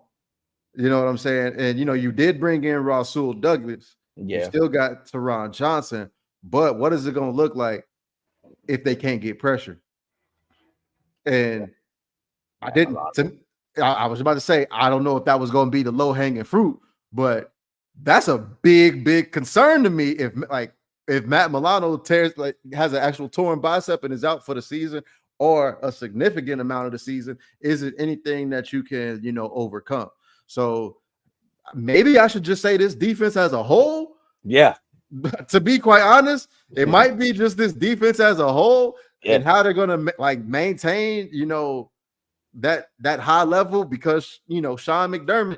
You know what I'm saying? And you did bring in Rasul Douglas. You still got Teron Johnson, but what is it going to look like if they can't get pressure? And I was about to say, I don't know if that was going to be the low-hanging fruit, but that's a big concern to me. If Matt Milano has an actual torn bicep and is out for the season, or a significant amount of the season, is it anything that you can, overcome? So maybe I should just say this defense as a whole. Yeah. To be quite honest, it might be just this defense as a whole and how they're going to maintain, that high level, because, Sean McDermott,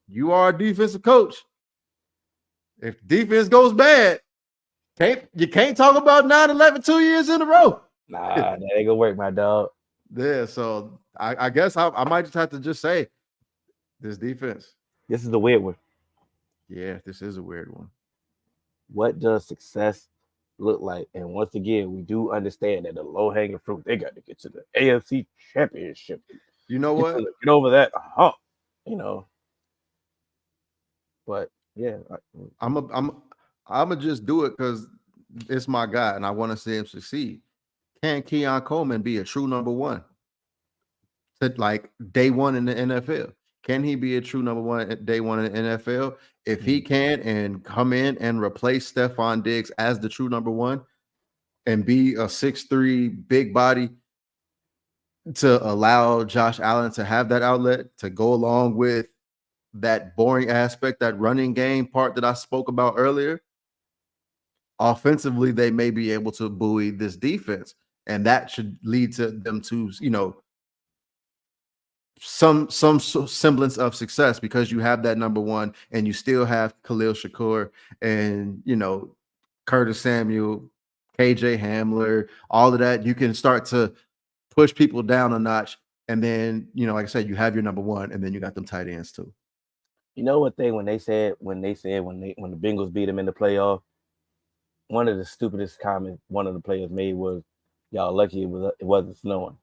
you are a defensive coach. If defense goes bad, you can't talk about 9-11 2 years in a row. Nah, that ain't gonna work, my dog. Yeah, so I guess I might just have to just say this defense. This is the weird one. Yeah, this is a weird one. What does success look like? And once again, we do understand that the low-hanging fruit, they got to get to the AFC Championship. You know what? Get over that hump, But yeah, I'm gonna just do it because it's my guy and I want to see him succeed. Can Keon Coleman be a true number one to day one in the NFL? Can he be a true number one at day one in the NFL? If he can and come in and replace Stephon Diggs as the true number one and be a 6'3" big body to allow Josh Allen to have that outlet to go along with that boring aspect, that running game part that I spoke about earlier, offensively, they may be able to buoy this defense. And that should lead to them to, some semblance of success, because you have that number one and you still have Khalil Shakur and, Curtis Samuel, KJ Hamler, all of that. You can start to push people down a notch. And then, like I said, you have your number one, and then you got them tight ends too. You know what thing when the Bengals beat them in the playoff, one of the stupidest comments one of the players made was, "Y'all lucky it wasn't snowing,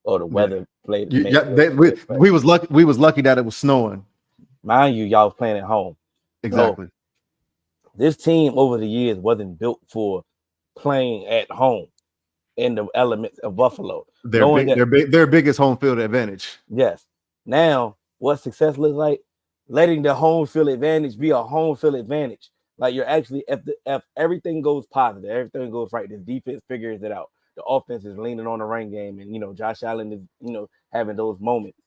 or the weather played." Yeah, we was lucky. We was lucky that it was snowing. Mind you, y'all was playing at home. Exactly. So this team over the years wasn't built for playing at home in the elements of Buffalo. Their biggest home field advantage. Yes. Now, what success looks like? Letting the home field advantage be a home field advantage. Like you're actually, if everything goes positive, everything goes right, the defense figures it out. The offense is leaning on the run game, and Josh Allen is having those moments.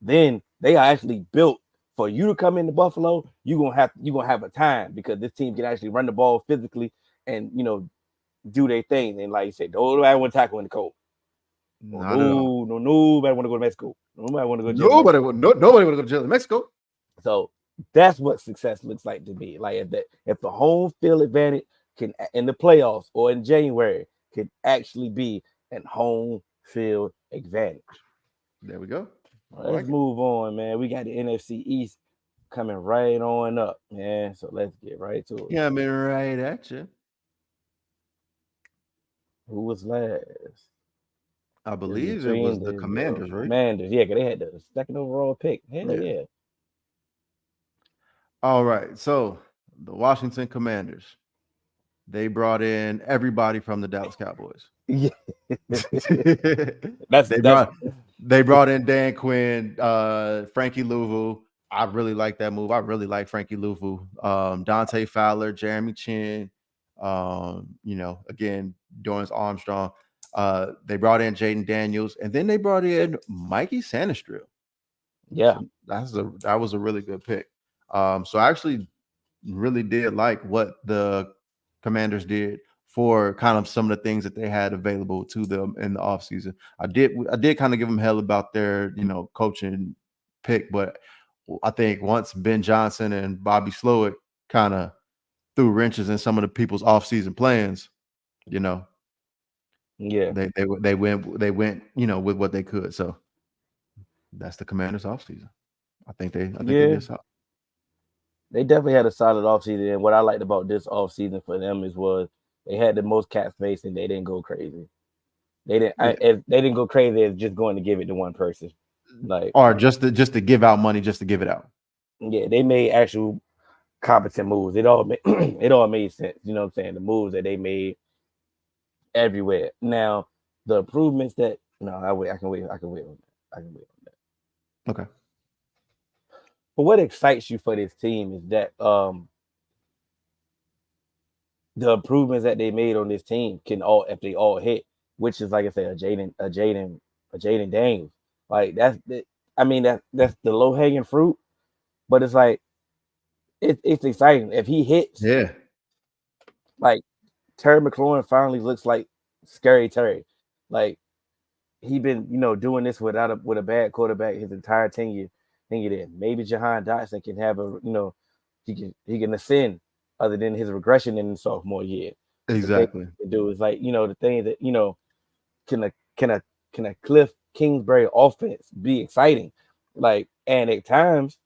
Then they are actually built for you to come into Buffalo. You're gonna have a time because this team can actually run the ball physically and do their thing. And like you said, nobody want to tackle in the cold. Nobody want to go to Mexico. Nobody want to go to jail. Nobody want to go to jail in Mexico. So that's what success looks like to me. Like if the home field advantage can in the playoffs or in January can actually be an home field advantage. There we go. Let's move on, man. We got the NFC East coming right on up, man. So let's get right to it. Yeah, I mean, right at you. Who was last? I believe it was the Commanders, right? Commanders, yeah, because they had the second overall pick. Hell yeah. All right, so the Washington Commanders, they brought in everybody from the Dallas Cowboys. Yeah, they brought in Dan Quinn, Frankie Louvu. I really like that move. I really like Frankie Louvu, Dante Fowler, Jeremy Chin. Again, Dorrance Armstrong. They brought in Jaden Daniels, and then they brought in Mikey Sanistril. Yeah, so that was a really good pick. So I actually really did like what the Commanders did for kind of some of the things that they had available to them in the offseason. I did kind of give them hell about their, coaching pick, but I think once Ben Johnson and Bobby Slowick kind of threw wrenches in some of the people's offseason plans, yeah, they went, with what they could. So that's the Commanders offseason. I think they did something. They definitely had a solid offseason. And what I liked about this offseason for them was they had the most cap space and they didn't go crazy. They didn't go crazy as just going to give it to one person. Or just to give out money just to give it out. Yeah, they made actual competent moves. It all made sense. You know what I'm saying? The moves that they made everywhere. Now, the improvements that I can wait on that. Okay. But what excites you for this team is that the improvements that they made on this team if they all hit, which is like I said, a Jaden Daniels. Like that's the low hanging fruit, but it's like it's exciting if he hits. Yeah. Like Terry McLaurin finally looks like Scary Terry. Like he been doing this with a bad quarterback his entire tenure. Maybe Jahan Dotson can have he can ascend other than his regression in the sophomore year. Exactly. The do is like the thing that can a Cliff Kingsbury offense be exciting? Like, and at times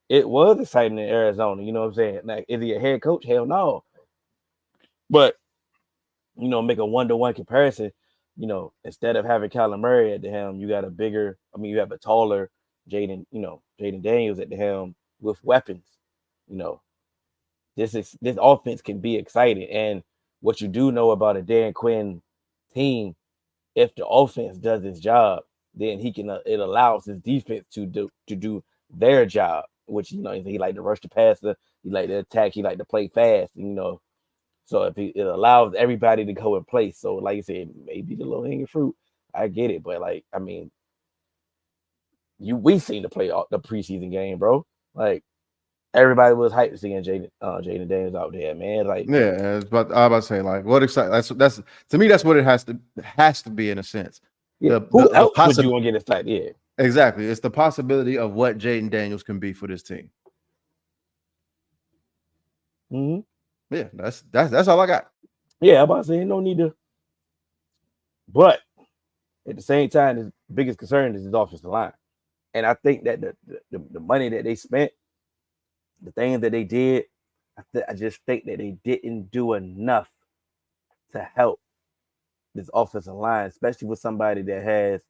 it was exciting in Arizona. You know what I'm saying? Like, is he a head coach? Hell no. But make a 1-to-1 comparison. Instead of having Kyler Murray at the helm, you have a taller Jaden Daniels at the helm with weapons. This offense can be exciting. And what you do know about a Dan Quinn team, if the offense does its job, then it allows his defense to do their job, which he like to rush the passer, he like to attack, he like to play fast, So if it allows everybody to go in place. So like you said, maybe the low hanging fruit, I get it, but we seen the preseason game, bro. Like everybody was hyped seeing Jaden Daniels out there, man. Like but I was about to say, like, what exciting? That's to me, that's what it has to be in a sense. Yeah. Who else would you want to get excited? Yeah, exactly. It's the possibility of what Jaden Daniels can be for this team. Mm-hmm. Yeah, that's all I got. Yeah, I'm about to say no need to. But at the same time, his biggest concern is his offensive line. And I think that the money that they spent, the things that they did, I just think that they didn't do enough to help this offensive line, especially with somebody that has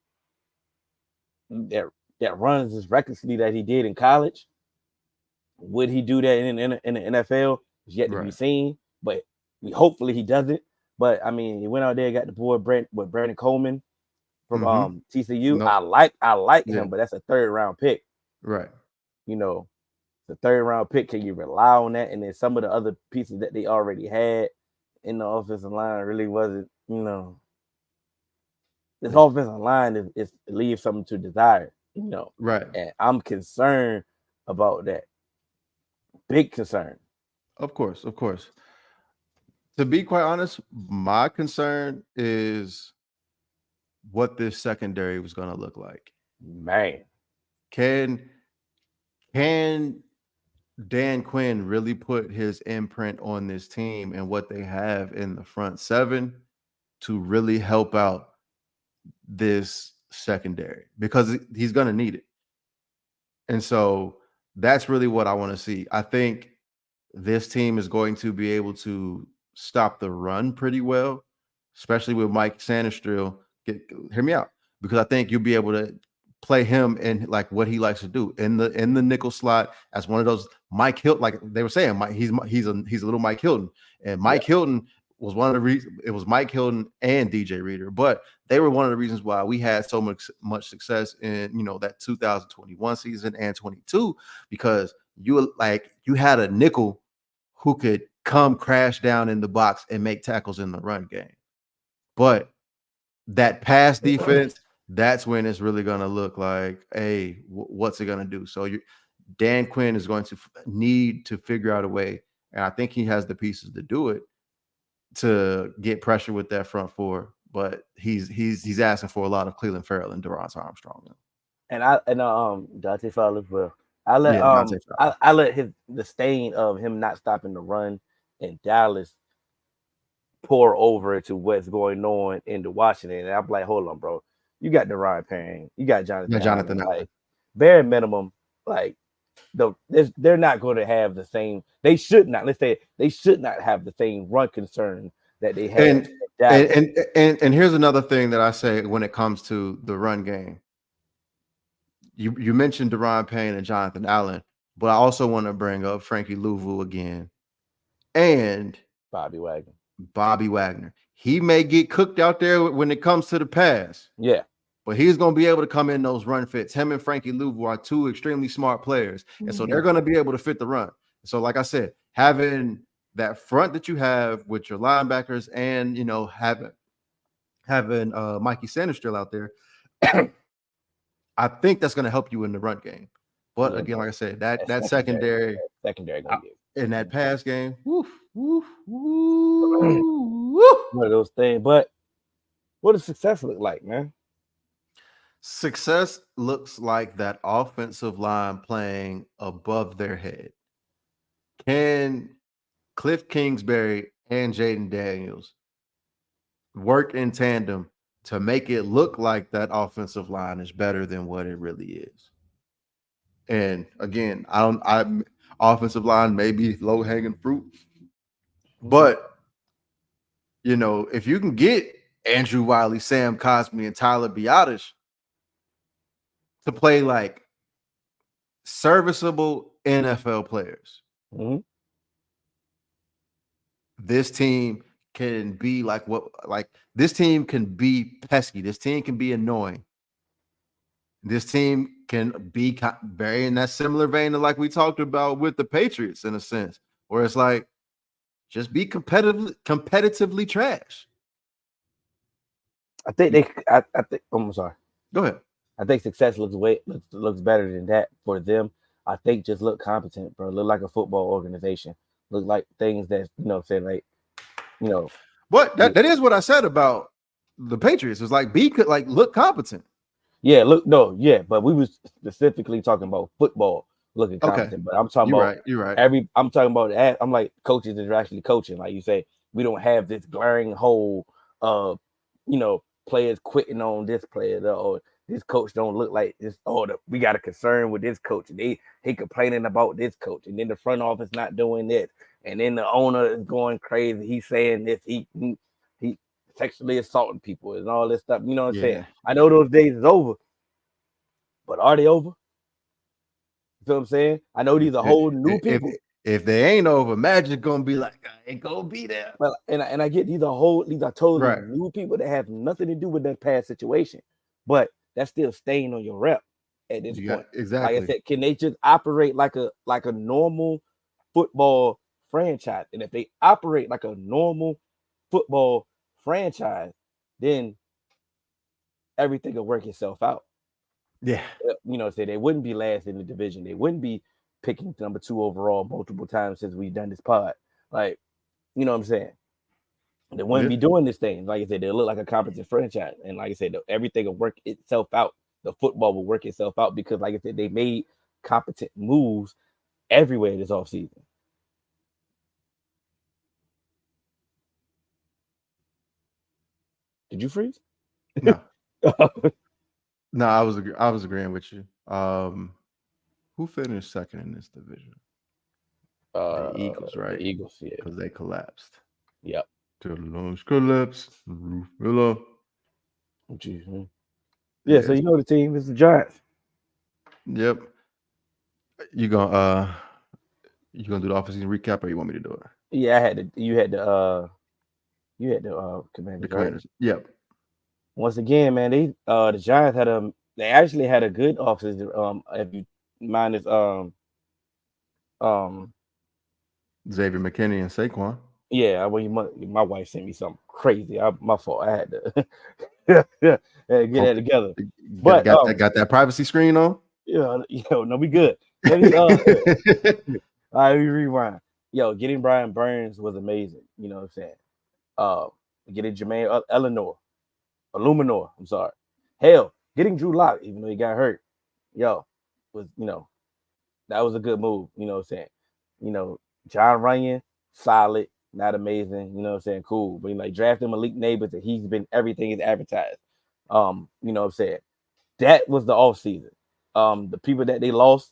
that runs as recklessly that he did in college. Would he do that in the NFL? Is yet to be seen, but hopefully he doesn't. But I mean, he went out there, got the boy Brandon Coleman from TCU. No. I like him, but that's a 3rd round pick. Right. You know, the 3rd round pick. Can you rely on that? And then some of the other pieces that they already had in the offensive line really wasn't. You know, this offensive line is leaves something to desire. You know, right. And I'm concerned about that. Big concern. Of course. To be quite honest, my concern is what this secondary was going to look like. Man, can Dan Quinn really put his imprint on this team and what they have in the front 7 to really help out this secondary? Because he's going to need it. And so that's really what I want to see. I think this team is going to be able to stop the run pretty well, especially with Mike Sanistrill. Hear me out, because I think you'll be able to play him in like what he likes to do in the nickel slot as one of those Mike Hilton, like they were saying, he's a little Mike Hilton, and Mike Hilton was one of the reasons. It was Mike Hilton and DJ Reader, but they were one of the reasons why we had so much success in that 2021 season and 22, because you had a nickel who could come crash down in the box and make tackles in the run game. But that pass defense, that's when it's really going to look like, hey, what's it going to do? So Dan Quinn is going to need to figure out a way, and I think he has the pieces to do it, to get pressure with that front 4. But he's asking for a lot of Cleveland Farrell and Durant Armstrong. And Dante Fowler as well. I let the stain of him not stopping the run in Dallas pour over to what's going on into Washington. And I'm like, hold on, bro. You got Deron Payne. You got Jonathan. Like, bare minimum, like they're not going to have the same. They should not. Let's say they should not have the same run concern that they had. And here's another thing that I say when it comes to the run game. You mentioned Deron Payne and Jonathan Allen, but I also want to bring up Frankie Louvu again and Bobby Wagner. He may get cooked out there when it comes to the pass. Yeah. But he's going to be able to come in those run fits. Him and Frankie Louvu are 2 extremely smart players. And so they're going to be able to fit the run. So like I said, having that front that you have with your linebackers and, having Mikey Sanders still out there, I think that's going to help you in the run game. But again, like I said, that secondary in that pass game, one of those things. But what does success look like, man? Success looks like that offensive line playing above their head. Can Cliff Kingsbury and Jaden Daniels work in tandem to make it look like that offensive line is better than what it really is? And again, offensive line may be low-hanging fruit, but if you can get Andrew Wiley, Sam Cosmi, and Tyler Biotish to play like serviceable NFL players, this team can be this team can be pesky. This team can be annoying. This team can be very in that similar vein to like we talked about with the Patriots, in a sense, where it's like, just be competitively trash. I think I'm sorry. Go ahead. I think success looks better than that for them. I think just look competent, bro. Look like a football organization. Look like things that What that is what I said about the Patriots. It was like look competent. Yeah, but we was specifically talking about football looking competent. Okay. But I'm talking You're right. I'm talking about that. I'm like, coaches that are actually coaching. Like you say, we don't have this glaring hole of players quitting on this player, or this coach don't look like this. Oh, we got a concern with this coach. He complaining about this coach, and then the front office not doing this, and then the owner is going crazy. He's saying this. He sexually assaulting people and all this stuff. You know what I'm saying? I know those days is over, but are they over? You feel what I'm saying? I know these are whole new people. If they ain't over, Magic gonna be like, I ain't gonna be there. Well, and I get these are totally new people that have nothing to do with that past situation, but that's still staying on your rep at this point. Exactly. Like I said, can they just operate like a normal football franchise? And if they operate like a normal football franchise, then everything will work itself out. Yeah. You know, say they wouldn't be last in the division. They wouldn't be picking number 2 overall multiple times since we've done this pod. Like, you know what I'm saying? They wouldn't be doing this thing. Like I said, they look like a competent franchise. And like I said, everything will work itself out. The football will work itself out because, like I said, they made competent moves everywhere this offseason. Did you freeze? No. No, I was agreeing with you. Who finished second in this division? The Eagles, right? The Eagles, yeah. Because they collapsed. Yep. Till the lungs collapse. Hello. Yeah, so you know the team is the Giants. Yep. You gonna do the offseason recap, or you want me to do it? Yeah, you had the Commanders. Commanders. Yep. Once again, man, the Giants actually had a good offseason. If you minus Xavier McKinney and Saquon. Yeah, my wife sent me something crazy. My fault. I had to get that together. But got that privacy screen on? Yeah, no, we good. Let me all right, we rewind. Getting Brian Burns was amazing. You know what I'm saying? Getting Jermaine Illuminor. I'm sorry. Hell, getting Drew Lock, even though he got hurt, was that was a good move. You know what I'm saying? John Runyon, solid, not amazing. You know what I'm saying? Cool. But like drafting Malik Neighbors, that he's been everything is advertised. You know what I'm saying? That was the offseason. The people that they lost,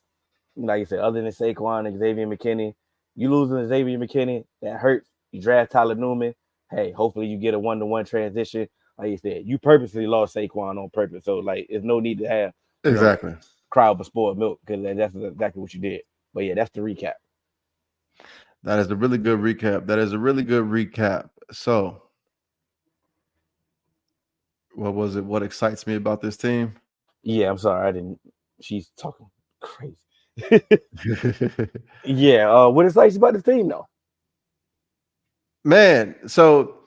like I said, other than Saquon and Xavier McKinney, you losing Xavier McKinney, that hurts. You draft Tyler Newman. Hey, hopefully you get a 1-to-1 transition. Like you said, you purposely lost Saquon on purpose. So like there's no need to have exactly crowd for spoiled milk, because that's exactly what you did. But yeah, that's the recap. That is a really good recap. So what was it? What excites me about this team? Yeah, I'm sorry. She's talking crazy. Yeah. What excites you about this team, though? Man, so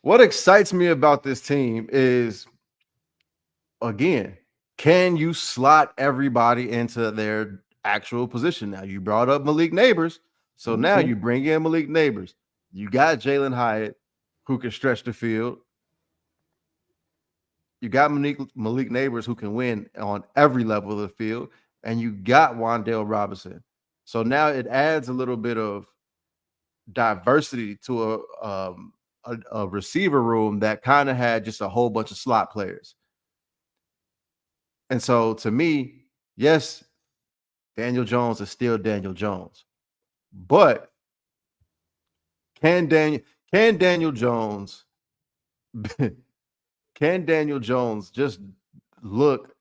what excites me about this team is, again, can you slot everybody into their actual position? Now, you brought up Malik Neighbors, so now you bring in Malik Neighbors. You got Jalen Hyatt, who can stretch the field. You got Malik Neighbors, who can win on every level of the field, and you got Wan'Dale Robinson. So now it adds a little bit of diversity to a receiver room that kind of had just a whole bunch of slot players. And so to me, yes, Daniel Jones is still Daniel Jones, but can Daniel Jones just look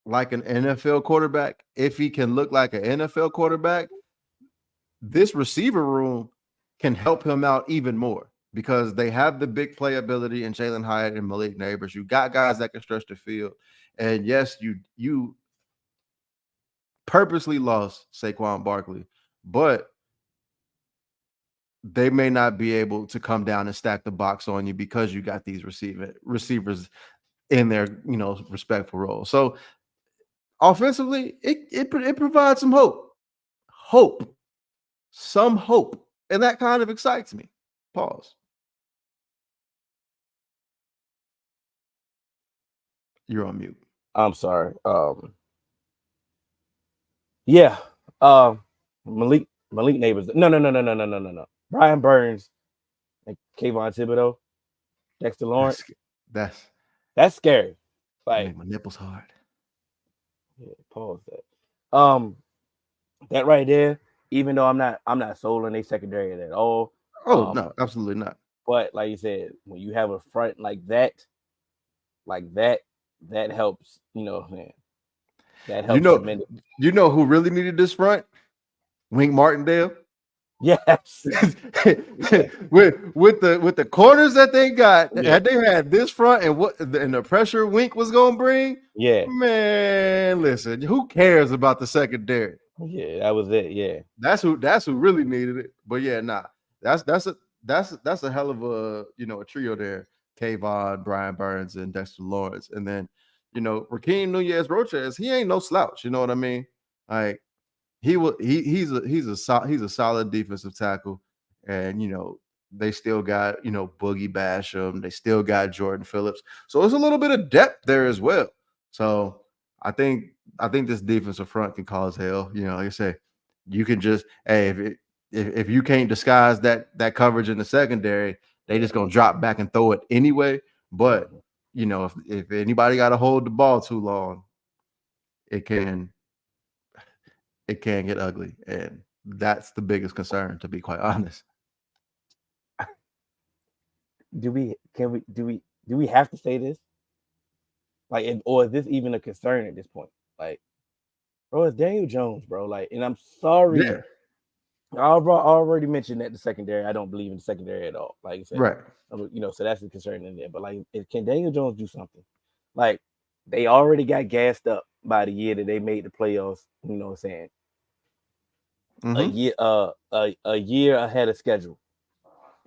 like an NFL quarterback? If he can look like an NFL quarterback, this receiver room can help him out even more, because they have the big playability in Jalen Hyatt and Malik Neighbors. You got guys that can stretch the field. And yes, you purposely lost Saquon Barkley, but they may not be able to come down and stack the box on you because you got these receivers in their respectful role. So offensively, it provides some hope, and that kind of excites me. Pause. You're on mute. I'm sorry. Yeah. Malik Neighbors. No. Brian Burns and Kayvon Thibodeau, Dexter Lawrence. That's scary. Like, make my nipples hard. yeah, pause that. That right there. Even though I'm not sold on a secondary at all. Oh no, absolutely not. But like you said, when you have a front like that, that helps. Man, that helps tremendously. You know who really needed this front? Wink Martindale. Yes. with the corners that they got, Yeah. had they had this front and the pressure Wink was gonna bring, Yeah. man, listen, who cares about the secondary? Yeah, that was it. Yeah, That's who really needed it. But yeah, nah, that's a hell of a a trio there. Kayvon, Brian Burns, and Dexter Lawrence, and then Raheem Nunez Roches. He ain't no slouch. You know what I mean? Like he's a solid defensive tackle, and they still got Boogie Basham. They still got Jordan Phillips. So there's a little bit of depth there as well. So I think this defensive front can cause hell. Like I say, you can just if you can't disguise that coverage in the secondary, they just gonna drop back and throw it anyway. But if anybody got to hold the ball too long, it can get ugly, and that's the biggest concern, to be quite honest. Do we have to say this? Like, or is this even a concern at this point? Like, bro, it's Daniel Jones, bro. Like, and I'm sorry. Yeah. I already mentioned that the secondary. I don't believe in the secondary at all. Like I said, Right. So that's a concern in there. But like, can Daniel Jones do something? Like, they already got gassed up by the year that they made the playoffs. You know what I'm saying? Mm-hmm. A year ahead of schedule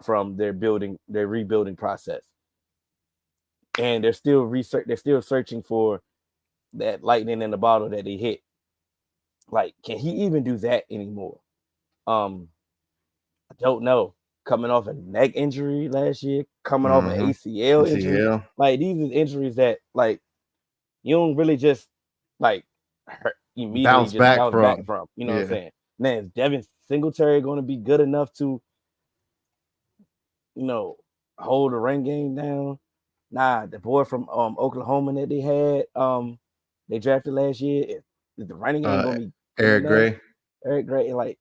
from their rebuilding process, and they're still searching for that lightning in the bottle that they hit. Like, can he even do that anymore? I don't know. Coming off a neck injury last year, coming off an ACL injury, like these are injuries that like you don't really just like immediately bounce back from. You know what I'm saying? Man, is Devin Singletary going to be good enough to hold the run game down? Nah, the boy from Oklahoma that they had they drafted last year, is the running game going to be Eric Gray? Eric Gray, like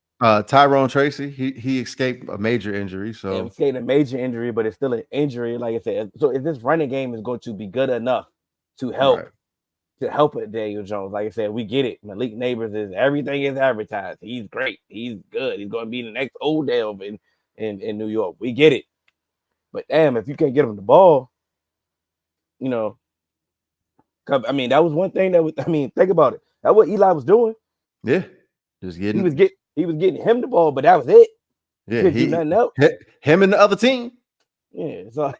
Tyrone Tracy, he escaped a major injury. So he escaped a major injury, but it's still an injury, like I said. So if this running game is going to be good enough to help Daniel Jones, like I said, we get it. Malik Neighbors everything is advertised. He's great. He's good. He's going to be the next Odell in New York. We get it. But damn, if you can't get him the ball, I mean, that was one thing think about it. That's what Eli was doing. Yeah, just getting he was getting him the ball, but that was it. Yeah, he do nothing else. Him and the other team. Yeah, so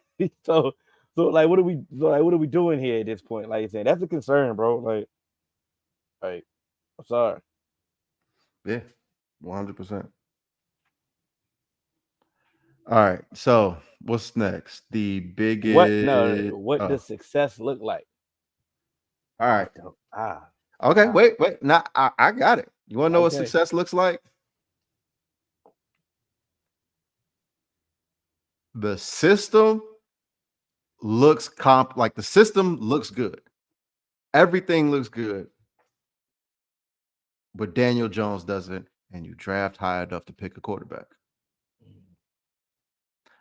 like, what are we doing here at this point? Like you said, that's a concern, bro. Like, I'm sorry. Yeah, 100%. All right, so what's next? The biggest. What does success look like? All right. Okay, wait. Now I got it. You want to know what success looks like? The system looks the system looks good. Everything looks good. But Daniel Jones doesn't, and you draft high enough to pick a quarterback.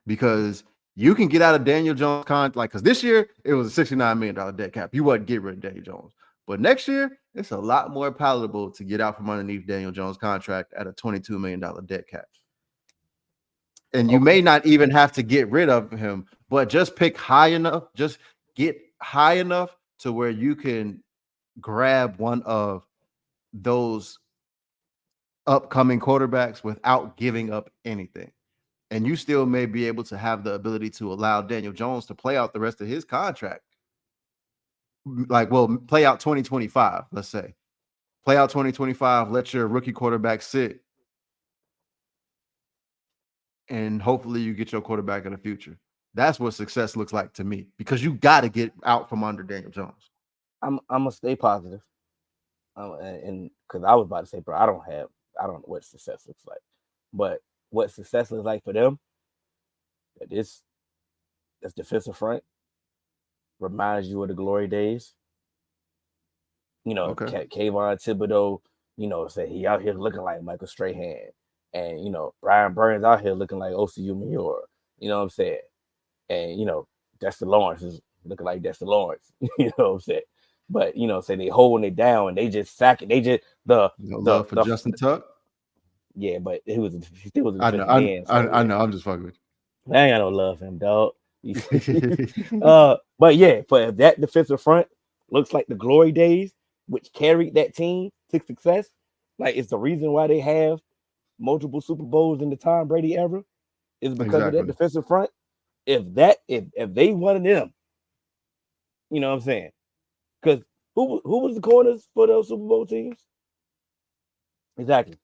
Because you can get out of Daniel Jones' contract, because this year it was a $69 million dead cap. You wouldn't get rid of Daniel Jones. But next year, it's a lot more palatable to get out from underneath Daniel Jones' contract at a $22 million dead cap. And you may not even have to get rid of him, but just pick high enough, just get high enough to where you can grab one of those upcoming quarterbacks without giving up anything. And you still may be able to have the ability to allow Daniel Jones to play out the rest of his contract. Play out 2025, let's say. Play out 2025, let your rookie quarterback sit. And hopefully you get your quarterback in the future. That's what success looks like to me, because you got to get out from under Daniel Jones. I'm gonna stay positive. And because I was about to say, bro, I don't know what success looks like. But what success looks like for them, this defensive front reminds you of the glory days Okay. Kayvon Thibodeau, say he out here looking like Michael Strahan. And, Brian Burns out here looking like OCU Mayor. You know what I'm saying? And, Dexter Lawrence is looking like Dexter Lawrence. You know what I'm saying? But, say they holding it down and they just sack it. They just, No love for Justin Tuck? Yeah, but he still was a I know. defensive end. So, I know. I'm just fucking with I ain't got no love for him, dog. you. But if that defensive front looks like the glory days, which carried that team to success, like it's the reason why they have multiple Super Bowls in the Tom Brady era, is because of that defensive front. If they one of them, you know what I'm saying? Because who was the corners for those Super Bowl teams? Exactly.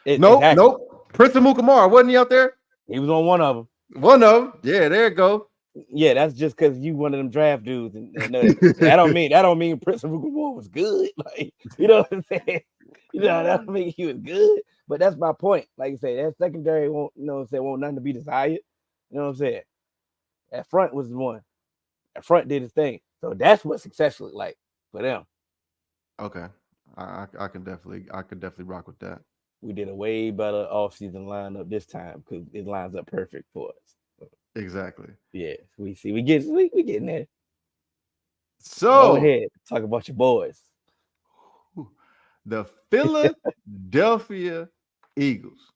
Nope. Prince Amukamara, wasn't he out there? He was on one of them. One of them. Yeah, there you go. Yeah, that's just because you one of them draft dudes, and that don't mean Prince Amukamara was good. Like, you know what I'm saying? That don't mean he was good. But that's my point. Like I say, that secondary won't nothing to be desired. You know what I'm saying? That front was the one. That front did his thing. So that's what success looked like for them. Okay. I can definitely rock with that. We did a way better offseason lineup this time because it lines up perfect for us. Exactly. Yeah, we getting there. So go ahead, talk about your boys. The Philadelphia Eagles.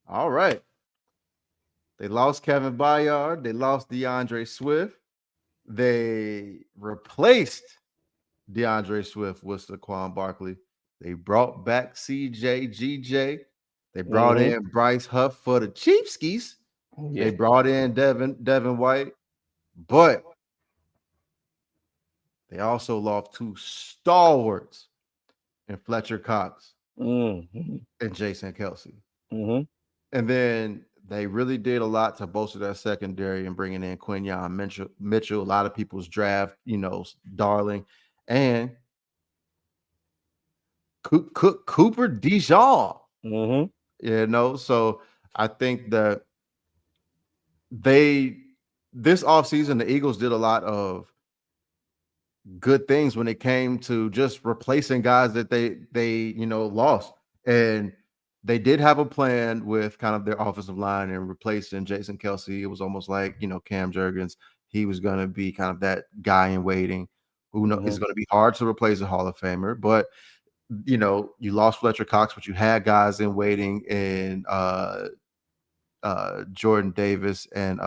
All right. They lost Kevin Byard. They lost DeAndre Swift. They replaced DeAndre Swift with Saquon Barkley. They brought back CJ GJ. They brought in Bryce Huff for the Chiefskies. Yeah. They brought in Devin White. But they also lost two stalwarts in Fletcher Cox and Jason Kelsey. And then they really did a lot to bolster that secondary and bringing in Quinyon Mitchell, a lot of people's draft, darling, and Cooper DeJean. So I think that this offseason, the Eagles did a lot of good things when it came to just replacing guys that they lost. And they did have a plan with kind of their offensive line and replacing Jason Kelsey. It was almost like, Cam Jurgens. He was going to be kind of that guy in waiting who knows it's going to be hard to replace a Hall of Famer. But, you lost Fletcher Cox, but you had guys in waiting in Jordan Davis and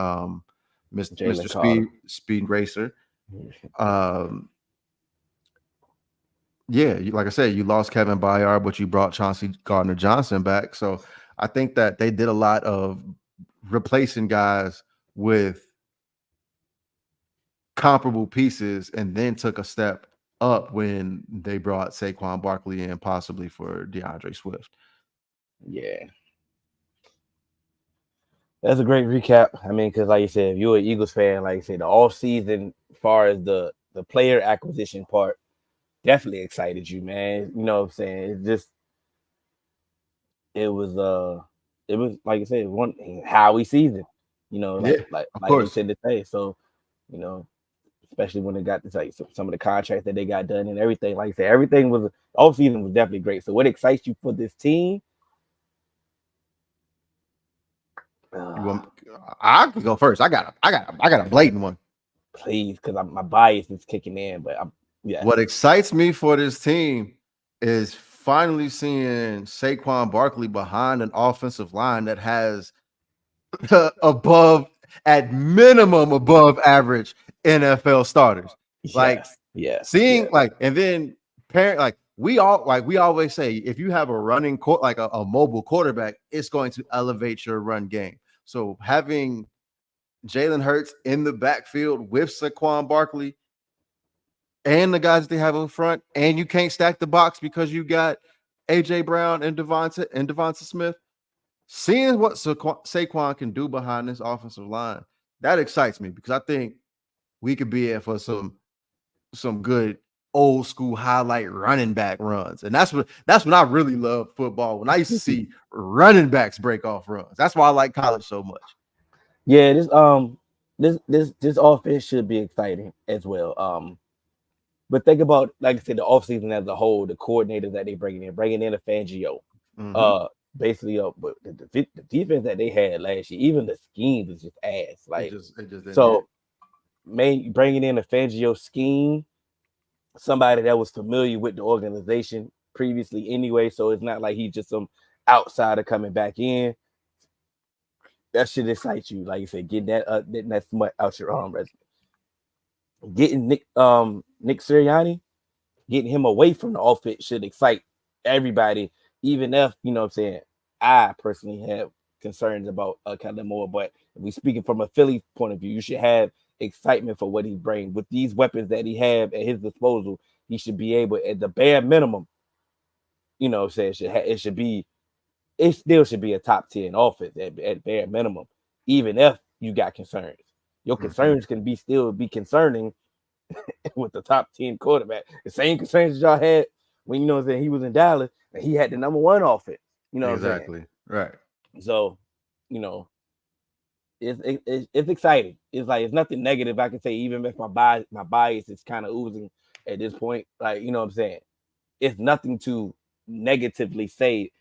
Mr. Speed Racer. Like I said, you lost Kevin Byard, but you brought Chauncey Gardner-Johnson back. So I think that they did a lot of replacing guys with comparable pieces and then took a step up when they brought Saquon Barkley in, possibly for DeAndre Swift. Yeah. That's a great recap. I mean, because like you said, if you're an Eagles fan, like you said, the offseason, as far as the player acquisition part, definitely excited you, man. You know what I'm saying? It was like I said, one Howie season, like you said to say. So, especially when it got to like some of the contracts that they got done and everything. Like I said, everything was off season was definitely great. So what excites you for this team? I can go first. I got a blatant one. Please, because my bias is kicking in, but What excites me for this team is finally seeing Saquon Barkley behind an offensive line that has at minimum above average NFL starters. And then we always say, if you have a running a mobile quarterback, it's going to elevate your run game. So having Jalen Hurts in the backfield with Saquon Barkley and the guys they have in front, and you can't stack the box because you got AJ Brown and Devonta Smith. Seeing what Saquon can do behind this offensive line, that excites me because I think we could be in for some good old school highlight running back runs. And that's when I really love football, when I used to see running backs break off runs. That's why I like college so much. Yeah, this offense should be exciting as well. But think about, like I said, the offseason as a whole, the coordinators that they bringing in a Fangio. Basically, but the defense that they had last year, even the scheme was just ass. Like, it just so, bringing in a Fangio scheme, somebody that was familiar with the organization previously anyway, so it's not like he's just some outsider coming back in. That should excite you, like you said, getting that smut out your resume. Getting Nick Sirianni, getting him away from the offense should excite everybody, even if, you know what I'm saying, I personally have concerns about Kellen Moore. But if we speaking from a Philly point of view, you should have excitement for what he brings. With these weapons that he have at his disposal, he should be able, at the bare minimum, you know what I'm saying, it still should be a top 10 offense at bare minimum, even if you got concerns. Your concerns can still be concerning with the top 10 quarterback. The same concerns that y'all had when, you know what I'm saying, he was in Dallas and he had the number 1 offense. You know what I'm saying? Right. So, you know, it's exciting. It's like, it's nothing negative I can say, even if my bias is kind of oozing at this point. Like, you know what I'm saying? It's nothing to negatively say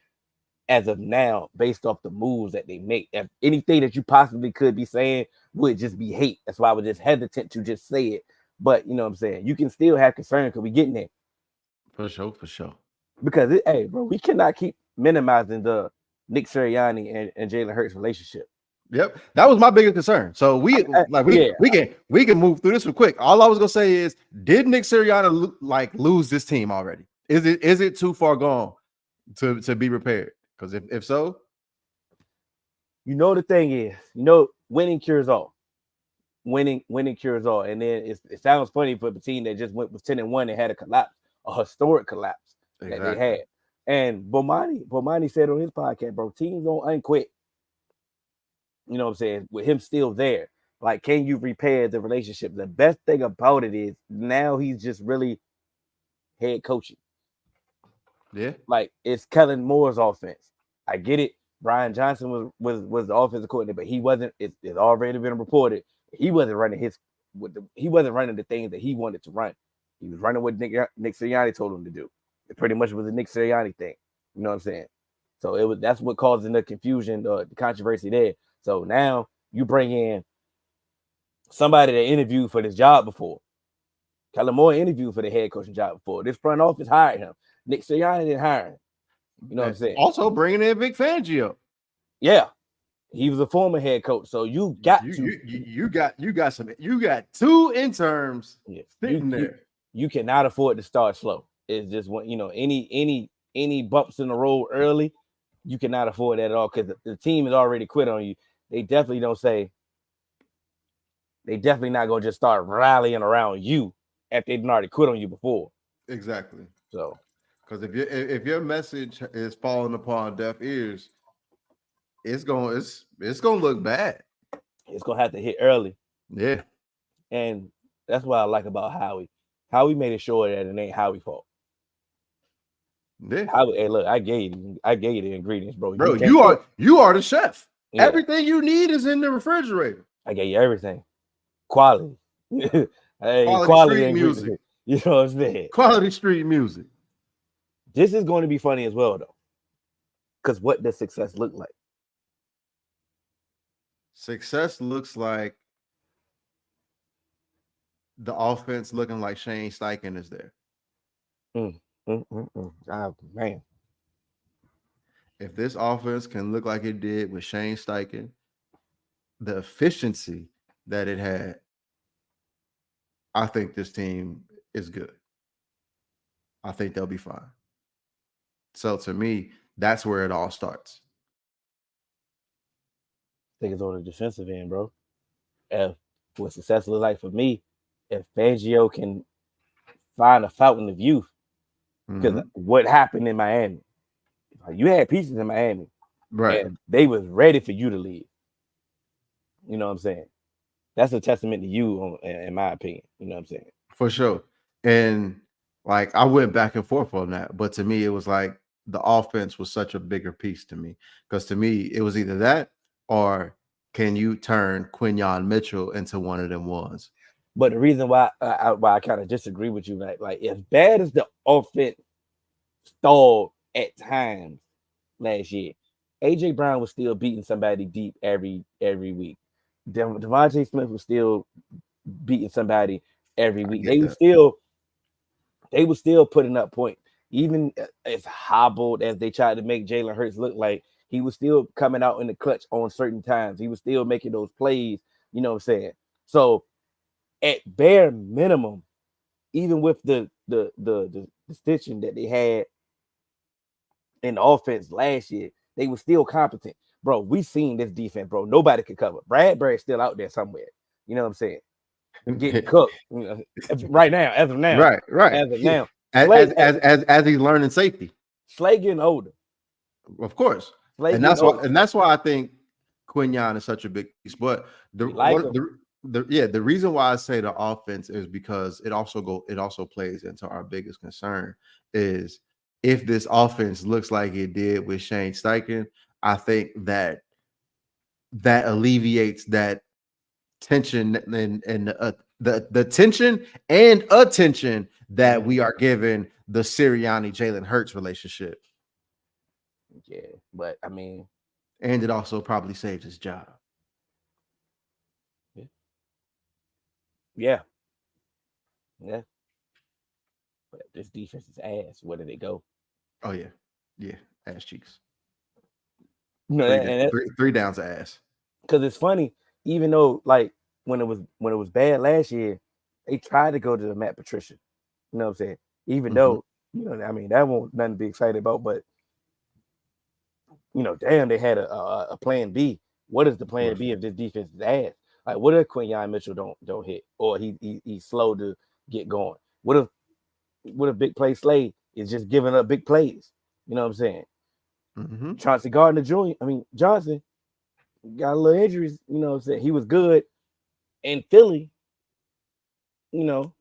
as of now, based off the moves that they make. If anything that you possibly could be saying would just be hate. That's why I was just hesitant to just say it. But you know what I'm saying? You can still have concern because we getting there. For sure. Because, hey, bro, we cannot keep minimizing the Nick Sirianni and Jalen Hurts relationship. Yep, that was my biggest concern. So we can move through this real quick. All I was gonna say is, did Nick Sirianni lose this team already? Is it too far gone to be repaired? Because if so, you know, the thing is, winning cures all. Winning cures all. And then it sounds funny for the team that just went with 10-1 and had a historic collapse that they had. And Bomani said on his podcast, bro, teams don't unquit. You know what I'm saying? With him still there, like, can you repair the relationship? The best thing about it is now he's just really head coaching. Yeah, like, it's Kellen Moore's offense. I get it. Brian Johnson was the offensive coordinator, but he wasn't. It's already been reported. He wasn't running he wasn't running the things that he wanted to run. He was running what Nick Sirianni told him to do. It pretty much was a Nick Sirianni thing. You know what I'm saying? So that's what caused the confusion, the controversy there. So now you bring in somebody that interviewed for this job before. Kellen Moore interviewed for the head coaching job before. This front office hired him. Nick Sirianni didn't hire him. You know what I'm saying? Also bringing in Vic Fangio. Yeah, he was a former head coach, so you got two interns sitting there. You cannot afford to start slow. It's just when, any bumps in the road early, you cannot afford that at all, because the team has already quit on you. They definitely don't say. They definitely not gonna just start rallying around you after they've already quit on you before. Exactly. So, because if your message is falling upon deaf ears, it's gonna look bad. It's gonna have to hit early. Yeah. And that's what I like about Howie. Howie made it sure that it ain't Howie's fault. Yeah. Howie, hey, look, I gave you the ingredients, bro. Bro, you are the chef. Yeah. Everything you need is in the refrigerator. I gave you everything. Quality. Hey, quality music. You know what I'm saying? Quality street music. This is going to be funny as well, though. Because what does success look like? Success looks like the offense looking like Shane Steichen is there. Oh, man. If this offense can look like it did with Shane Steichen, the efficiency that it had, I think this team is good. I think they'll be fine. So to me, that's where it all starts. I think it's on the defensive end, bro. If what success looks like for me, if Fangio can find a fountain of youth, because what happened in Miami, you had pieces in Miami, right? And they was ready for you to leave. You know what I'm saying? That's a testament to you, in my opinion. You know what I'm saying? For sure. And like, I went back and forth on that, but to me, it was like the offense was such a bigger piece to me, because to me, it was either that or can you turn Quinyon Mitchell into one of them ones? But the reason why I kind of disagree with you, like as bad as the offense stalled at times last year, AJ Brown was still beating somebody deep every week. Devontae Smith was still beating somebody every I week. get that. They were still putting up points, even as hobbled as they tried to make Jalen Hurts look like. He was still coming out in the clutch on certain times. He was still making those plays. You know what I'm saying? So at bare minimum, even with the stitching that they had in the offense last year, they were still competent. Bro, we seen this defense, bro. Nobody could cover. Bradbury's still out there somewhere. You know what I'm saying? Getting cooked. You know, right now, as of now. Right. As of now. As he's learning safety. Slay getting older. Of course. Slay And getting older. that's why I think Quinyon is such a big piece. But the reason why I say the offense is because it also plays into our biggest concern is if this offense looks like it did with Shane Steichen, I think that alleviates that tension and the tension and attention that we are giving the Sirianni Jalen Hurts relationship. Yeah, but I mean, and it also probably saved his job. Yeah. But this defense is ass. Where did they go? Oh yeah, ass cheeks. No, three downs ass. Because it's funny, even though like when it was bad last year, they tried to go to the Matt Patricia. You know what I'm saying? Even though, you know, I mean, that won't nothing to be excited about, but you know, damn, they had a plan B. What is the plan B if this defense is ass? Like, what if Quinyon Mitchell don't hit, or he's slow to get going? What if Big Play Slade is just giving up big plays? You know what I'm saying? Chauncey Gardner Jr. Johnson got a little injuries. You know what I'm saying? He was good in Philly. You know,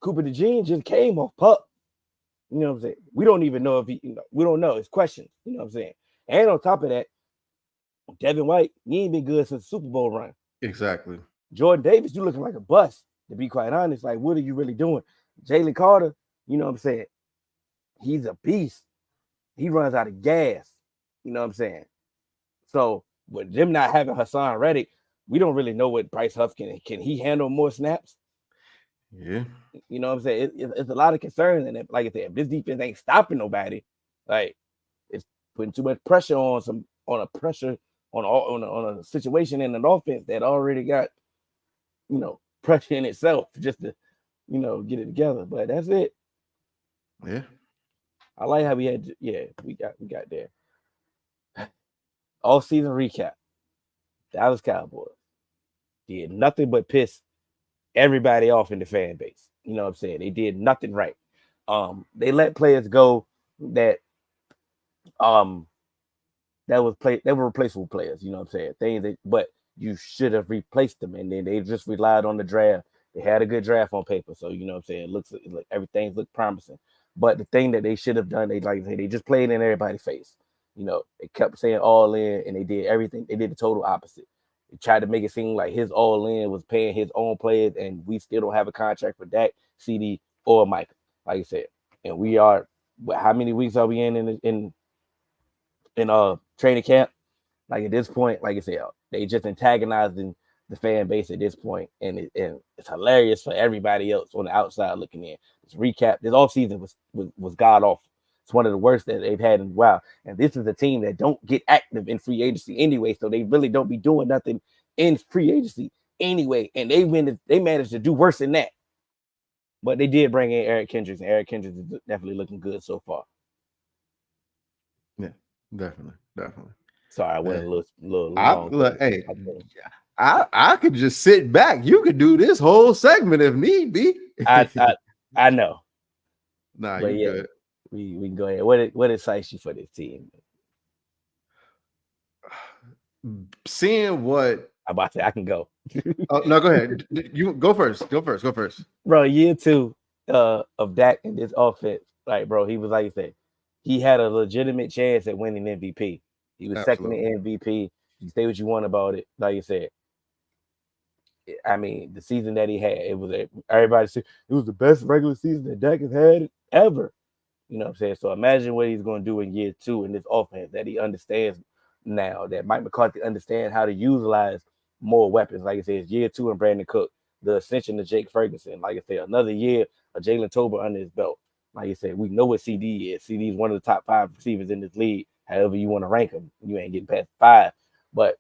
Cooper DeJean just came off pup. You know what I'm saying? We don't even know if he, we don't know. It's questions. You know what I'm saying? And on top of that, Devin White, he ain't been good since the Super Bowl run. Exactly. Jordan Davis, you looking like a bust, to be quite honest. Like, what are you really doing? Jalen Carter, you know what I'm saying? He's a beast. He runs out of gas. You know what I'm saying? So with them not having Hassan Reddick, we don't really know what Bryce Huff can he handle more snaps? Yeah. You know what I'm saying? It's a lot of concern. And like I said, if this defense ain't stopping nobody, like it's putting too much pressure on a situation in an offense that already got, you know, pressure in itself just to, you know, get it together. But that's it. Yeah. I like how we got there. All season recap. Dallas Cowboys did nothing but piss everybody off in the fan base. You know what I'm saying? They did nothing right. They let players go that were replaceable players. You know what I'm saying? But you should have replaced them, and then they just relied on the draft. They had a good draft on paper, so you know what I'm saying. It looks everything looked promising. But the thing that they should have done, they just played in everybody's face. You know, they kept saying all in, and they did everything. They did the total opposite. They tried to make it seem like his all in was paying his own players, and we still don't have a contract for Dak, CD, or Mike, like I said. And we are, how many weeks are we in training camp? Like at this point, like I said, they just antagonizing the fan base at this point, and it's hilarious for everybody else on the outside looking in. This recap, this offseason was god awful. It's one of the worst that they've had in a while. And this is a team that don't get active in free agency anyway, so they really don't be doing nothing in free agency anyway. And they managed to do worse than that. But they did bring in Eric Kendricks, and Eric Kendricks is definitely looking good so far. Yeah, definitely. Sorry, I went a little long. I could just sit back. You could do this whole segment if need be. I know. Nah, you good. We can go ahead. What excites you for this team? Seeing what I'm about to say, I can go. Oh, no, go ahead. You go first. Go first. Bro, year 2 of Dak in this offense, like, bro, he was like you said, he had a legitimate chance at winning MVP. He was second in MVP. You say what you want about it, like you said. I mean, the season that he had, it was everybody said it was the best regular season that Dak has had ever. You know what I'm saying? So imagine what he's going to do in year 2 in this offense that he understands now, that Mike McCarthy understands how to utilize more weapons. Like I said, it's year 2 in Brandon Cook, the ascension of Jake Ferguson. Like I said, another year of Jalen Tolbert under his belt. Like I said, we know what CD is. CD is one of the top 5 receivers in this league. However you want to rank him, you ain't getting past 5. But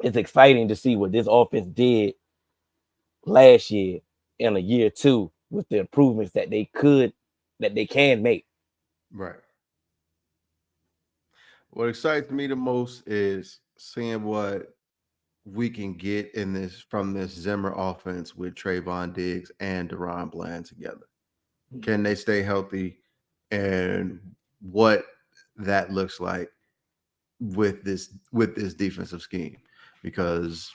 it's exciting to see what this offense did last year in a year 2 with the improvements that they can make. Right. What excites me the most is seeing what we can get in this from this Zimmer offense with Trayvon Diggs and Deron Bland together. Can they stay healthy, and what that looks like with this defensive scheme? Because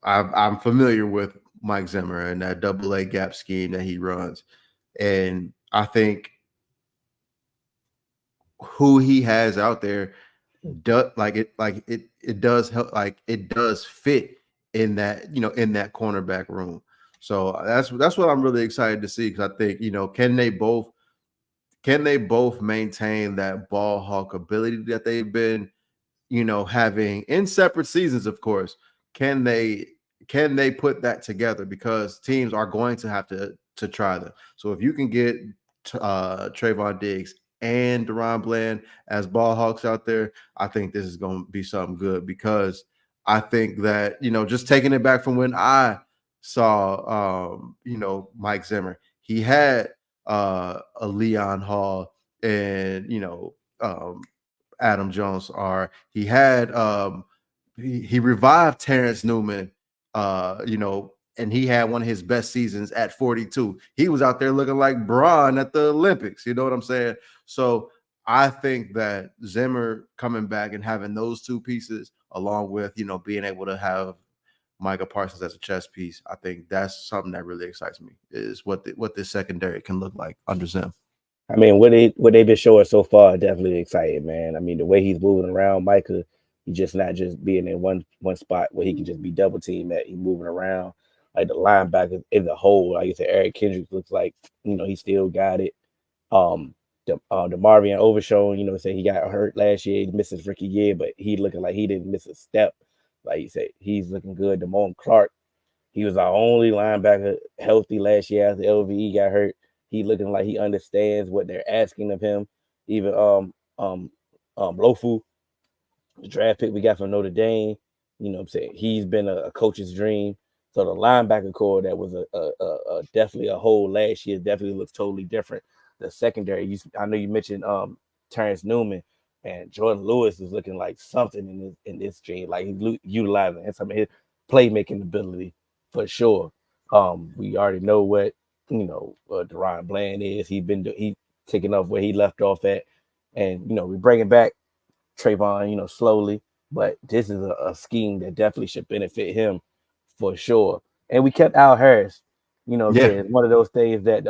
I'm familiar with Mike Zimmer and that double A gap scheme that he runs, and I think who he has out there does it does help, like it does fit in that in that cornerback room. So that's what I'm really excited to see, because I think can they both maintain that ball hawk ability that they've been having in separate seasons. Of course, can they put that together, because teams are going to have to try them. So if you can get Trayvon Diggs and Deron Bland as ball hawks out there, I think this is going to be something good, because I think that just taking it back from when I saw Mike Zimmer, he had a Leon Hall and Adam Jones he had he revived Terrence Newman, and he had one of his best seasons at 42. He was out there looking like Braun at the Olympics. You know what I'm saying? So I think that Zimmer coming back and having those two pieces, along with being able to have Micah Parsons as a chess piece, I think that's something that really excites me, is what this secondary can look like under Zim. I mean, what they've been showing so far, definitely excited, man. I mean, the way he's moving around, Micah, he's just not just being in one spot where he can just be double teamed at. He's moving around. Like the linebackers in the whole, like I said, Eric Kendricks looks like he still got it. The Marvian Overshown, say he got hurt last year, he missed his rookie year, but he looking like he didn't miss a step. Like you said, he's looking good. Damone Clark, he was our only linebacker healthy last year after LVE got hurt. He looking like he understands what they're asking of him. Even Lofu, the draft pick we got from Notre Dame, what I'm saying? He's been a coach's dream. So the linebacker core that was a definitely a hole last year definitely looks totally different. The secondary, I know you mentioned Terrence Newman, and Jordan Lewis is looking like something in this dream. Like he's utilizing some of his playmaking ability for sure. We already know what Deron Bland is. He taking off where he left off at, and we bringing back Trayvon, slowly. But this is a scheme that definitely should benefit him for sure. And we kept Al Harris. It's one of those things that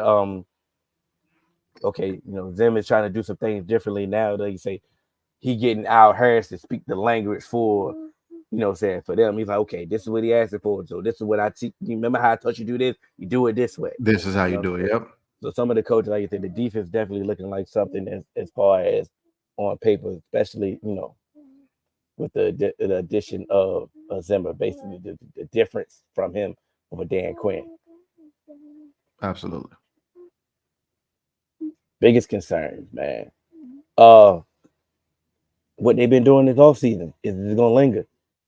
Zim is trying to do some things differently now. That you say he getting Al Harris to speak the language for, for them. He's like, okay, this is what he asked for. So this is what I teach. You remember how I taught you do this? You do it this way. This is how you do it. Yep. So some of the coaches, like you said, the defense definitely looking like something as far as on paper, especially, with the addition of Zimmer, basically the difference from him over Dan Quinn. Absolutely. Biggest concerns, man. What they've been doing this offseason is going to linger.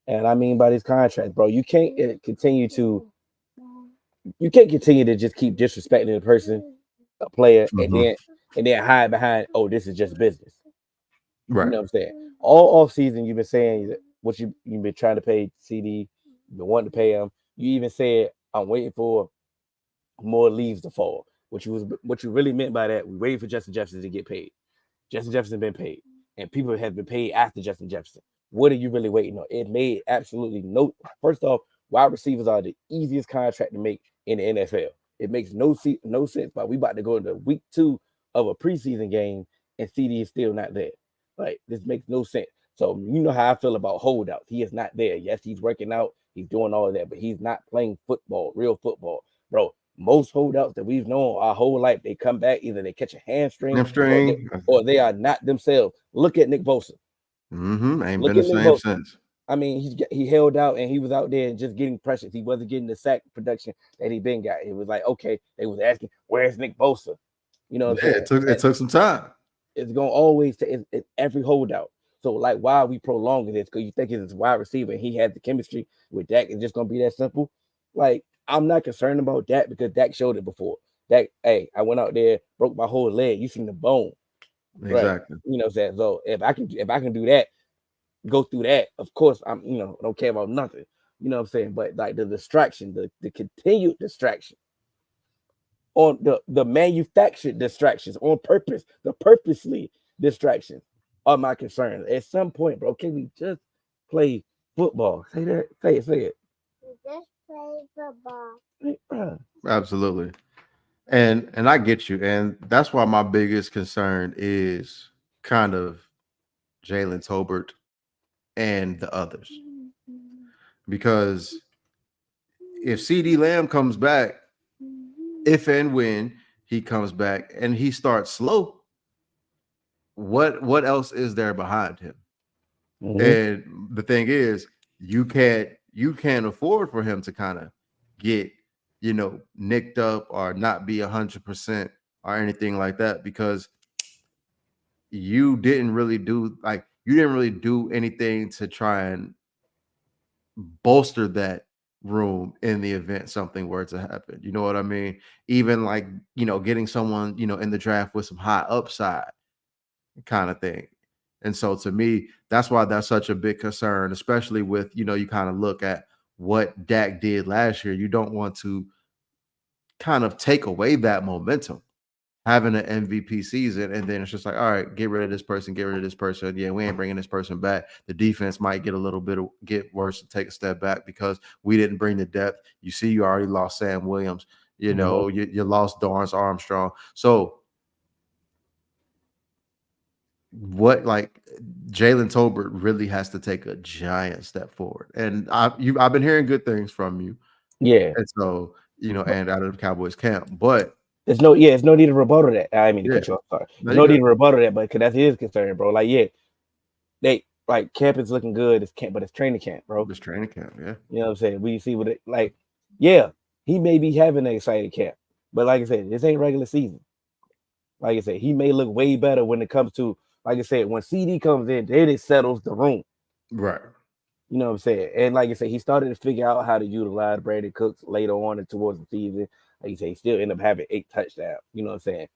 And I mean by these contracts, bro, you can't continue to just keep disrespecting a player, and then hide behind, oh, this is just business. Right. You know what I'm saying? All offseason, you've been saying what you've been trying to pay CD, you've been wanting to pay him. You even said, I'm waiting for more leaves to fall. What you really meant by that, we're waiting for Justin Jefferson to get paid. Justin Jefferson been paid, and people have been paid after Justin Jefferson. What are you really waiting on? It made absolutely no. First off, wide receivers are the easiest contract to make in the NFL. It makes no sense. But we about to go into week 2 of a preseason game, and CD is still not there. Like, this makes no sense. So you know how I feel about holdouts. He is not there. Yes, he's working out He's doing all of that, but he's not playing football, real football, bro. Most holdouts that we've known our whole life, they come back, either they catch a hamstring or they are not themselves. Look at Nick Bosa. Ain't Look been at the Nick same Bosa. since. I mean, he held out and he was out there and just getting pressures. He wasn't getting the sack production that he been got. It was like, okay, they was asking, where's Nick Bosa? You know what I'm saying? It took some time. It's gonna always take every holdout. So like, why are we prolonging this? Because you think it's wide receiver and he has the chemistry with Dak. It's just gonna be that simple. Like, I'm not concerned about Dak because Dak showed it before. Dak, hey, I went out there, broke my whole leg. You seen the bone, Exactly. right? You know what I'm saying? So if I can do that, go through that, of course, I'm don't care about nothing. You know what I'm saying? But like the distraction, the continued distraction on the manufactured distractions on purpose, the purposely distractions are my concern. At some point, bro, can we just play football? Say that. Say it. Just play football. Hey, bro. Absolutely. And I get you. And that's why my biggest concern is kind of Jalen Tolbert and the others. Because if CD Lamb comes back, if and when he comes back and he starts slow, what else is there behind him? And the thing is, you can't afford for him to kind of get nicked up or not be 100% or anything like that, because you didn't really do anything to try and bolster that room in the event something were to happen. You know what I mean? Even like, getting someone, in the draft with some high upside kind of thing. And so to me, that's why that's such a big concern, especially with, you kind of look at what Dak did last year. You don't want to kind of take away that momentum, having an MVP season, and then it's just like, all right, get rid of this person, get rid of this person. Yeah, we ain't bringing this person back. The defense might get worse and take a step back because we didn't bring the depth. You see, you already lost Sam Williams. You lost Dorrance Armstrong. So what, like, Jalen Tolbert really has to take a giant step forward. And I've been hearing good things from you. Yeah. And so, and out of the Cowboys camp, but there's no need to rebuttal that. I mean, to cut you off. Sorry. There's no need to rebuttal that, but because that's his concern, bro. Like, yeah, they like camp is looking good. It's camp, but it's training camp, bro. It's training camp, yeah. You know what I'm saying? We see what it like. Yeah, he may be having an exciting camp, but like I said, this ain't regular season. Like I said, he may look way better when it comes to, like I said, when CD comes in, then it settles the room. Right. You know what I'm saying? And like I said, he started to figure out how to utilize Brandon Cooks later on and towards the season. Like you say, he still ended up having 8 touchdowns. You know what I'm saying?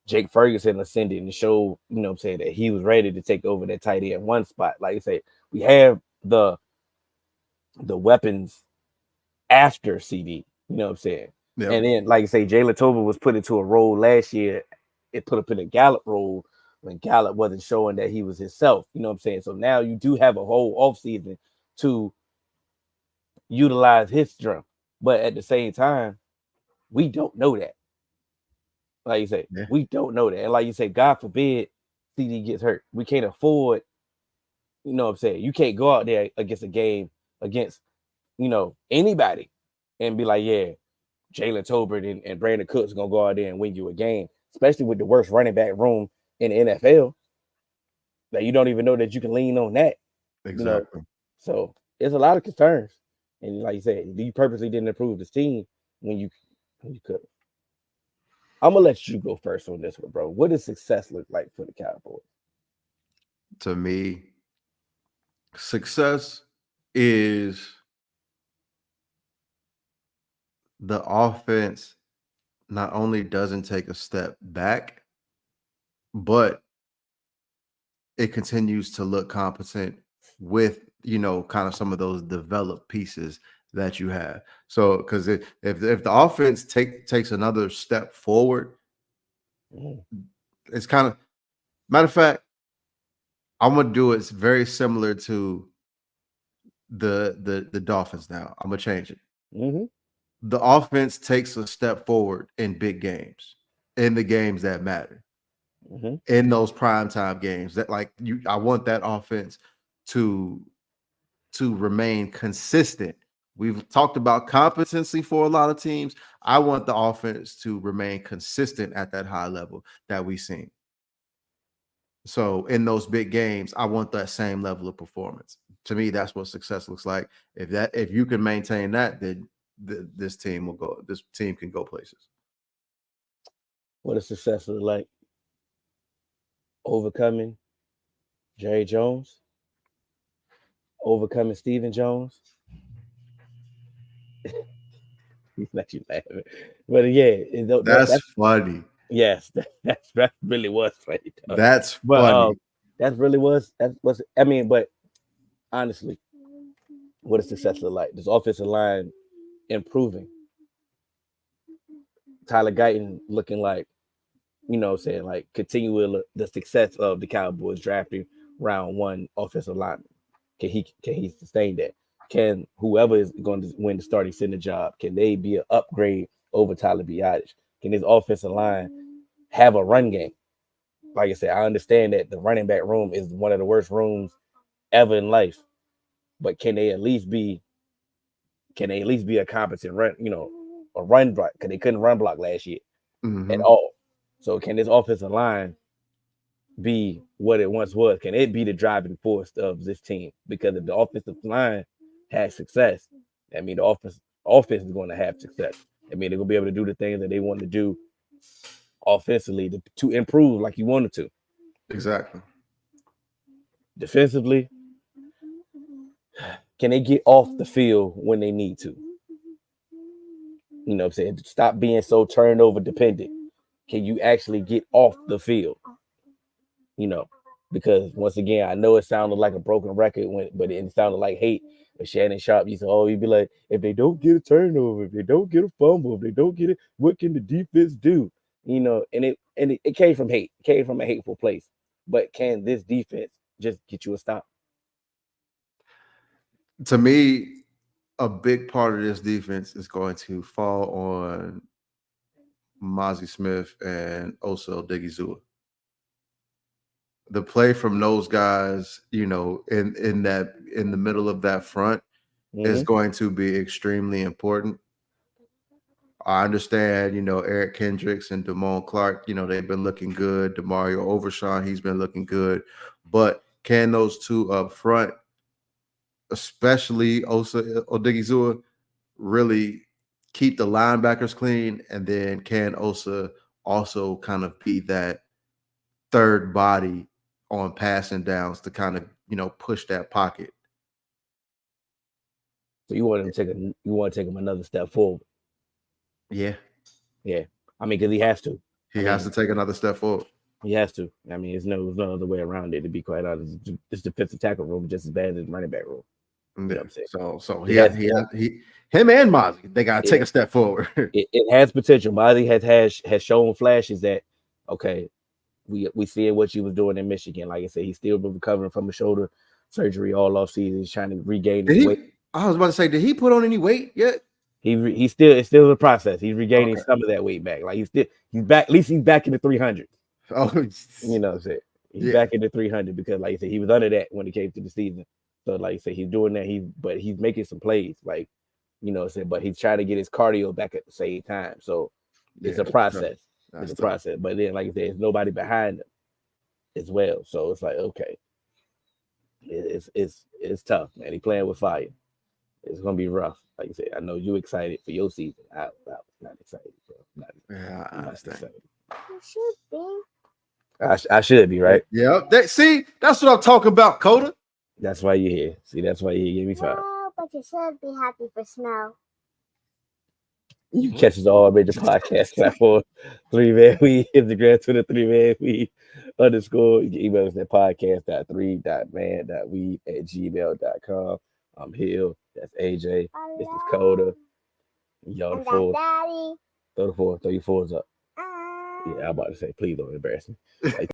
Jake Ferguson ascended and showed, you know what I'm saying, that he was ready to take over that tight end one spot. Like I say, we have the weapons after CD. You know what I'm saying? Yep. And then, like I say, Jalen Tolbert was put into a role last year. It put up in a Gallup role when Gallup wasn't showing that he was himself. You know what I'm saying? So now you do have a whole offseason to utilize his strength. But at the same time, we don't know that. Like you say, we don't know that. And like you say, God forbid CD gets hurt. We can't afford, you know what I'm saying? You can't go out there against a game against, anybody and be like, yeah, Jalen Tolbert and Brandon Cooks are going to go out there and win you a game, especially with the worst running back room in the NFL. Like, you don't even know that you can lean on that. Exactly. So it's a lot of concerns. And like you said, you purposely didn't improve this team when you could. I'm gonna let you go first on this one, bro. What does success look like for the Cowboys? To me, success is the offense not only doesn't take a step back, but it continues to look competent with, kind of some of those developed pieces that you have. So, because if the offense takes another step forward, it's kind of, matter of fact, I'm gonna do it very similar to the Dolphins. Now I'm gonna change it. The offense takes a step forward in big games, in the games that matter, in those primetime games that, like, I want that offense to remain consistent We've talked about competency for a lot of teams. I want the offense to remain consistent at that high level that we've seen. So in those big games, I want that same level of performance. To me, that's what success looks like. If you can maintain that, then this team will go. This team can go places. What does success look like? Overcoming Jerry Jones, overcoming Stephen Jones. He's not you laughing, but yeah, That's funny. Yes, that really was funny. Though. That's But funny. that really was I mean, but honestly, what does success look like? This offensive line improving. Tyler Guyton looking like, saying like continue the success of the Cowboys drafting round 1 offensive lineman. Can he sustain that? Can whoever is going to win the starting center job, can they be an upgrade over Tyler Biadasz? Can his offensive line have a run game? Like I said, I understand that the running back room is one of the worst rooms ever in life, but can they at least be a competent run, a run block? Because they couldn't run block last year at all. So can this offensive line be what it once was? Can it be the driving force of this team? Because if the offensive line has success, I mean the offense is going to have success. I mean they're going to be able to do the things that they want to do offensively to improve like you wanted to. Exactly. Defensively, can they get off the field when they need to? You know what I'm saying? Stop being so turnover dependent. Can you actually get off the field? Because once again, I know it sounded like a broken record, but it sounded like hate. But Shannon Sharp used to always be like, if they don't get a turnover, if they don't get a fumble, if they don't get it, what can the defense do? And it came from hate. It came from a hateful place. But can this defense just get you a stop? To me, a big part of this defense is going to fall on Mozzie Smith and also Diggy The play from those guys, in the middle of that front is going to be extremely important. I understand, Eric Kendricks and Damone Clark, they've been looking good. DeMario Overshawn, he's been looking good. But can those two up front, especially Odigizua, really keep the linebackers clean? And then can Osa also kind of be that third body on passing downs to kind of, push that pocket? So you want to take him another step forward? Yeah. I mean, because he has to. He has to take another step forward. He has to. I mean, there's no other way around it. To be quite honest, this defensive tackle room just as bad as the running back room. You know what I'm saying? So him and Mozzie, they gotta take a step forward. it has potential. Mozzie has shown flashes that we see what you was doing in Michigan. Like I said, he's still been recovering from a shoulder surgery all off season. He's trying to regain his weight. I was about to say, did he put on any weight yet? It's still a process. He's regaining some of that weight back. Like he's back. At least he's back in the 300s. Oh, you know what I'm saying? He's back in the 300 because, like I said, he was under that when it came to the season. So, like I said, he's doing that. But he's making some plays, like what I'm saying. But he's trying to get his cardio back at the same time. So it's a process. It's a process. But then, like I said, there's nobody behind him as well. So it's like, okay, it's tough, man. He's playing with fire. It's gonna be rough. Like I said, I know you excited for your season. I'm not excited, bro. I understand. You should be. I should be, right? Yeah. See, that's what I'm talking about, Coda. That's why you're here. See, that's why you give me time. No, but you should be happy for snow. You can catch us all major podcast platform. 3Man Weed, Instagram, Twitter, 3Man Weed _ You can email us at podcast.3.man.weed@gmail.com. I'm Hill. That's AJ. This is Coda. Y'all the four. Daddy. Throw your fours up. Yeah, I'm about to say, please don't embarrass me. Like,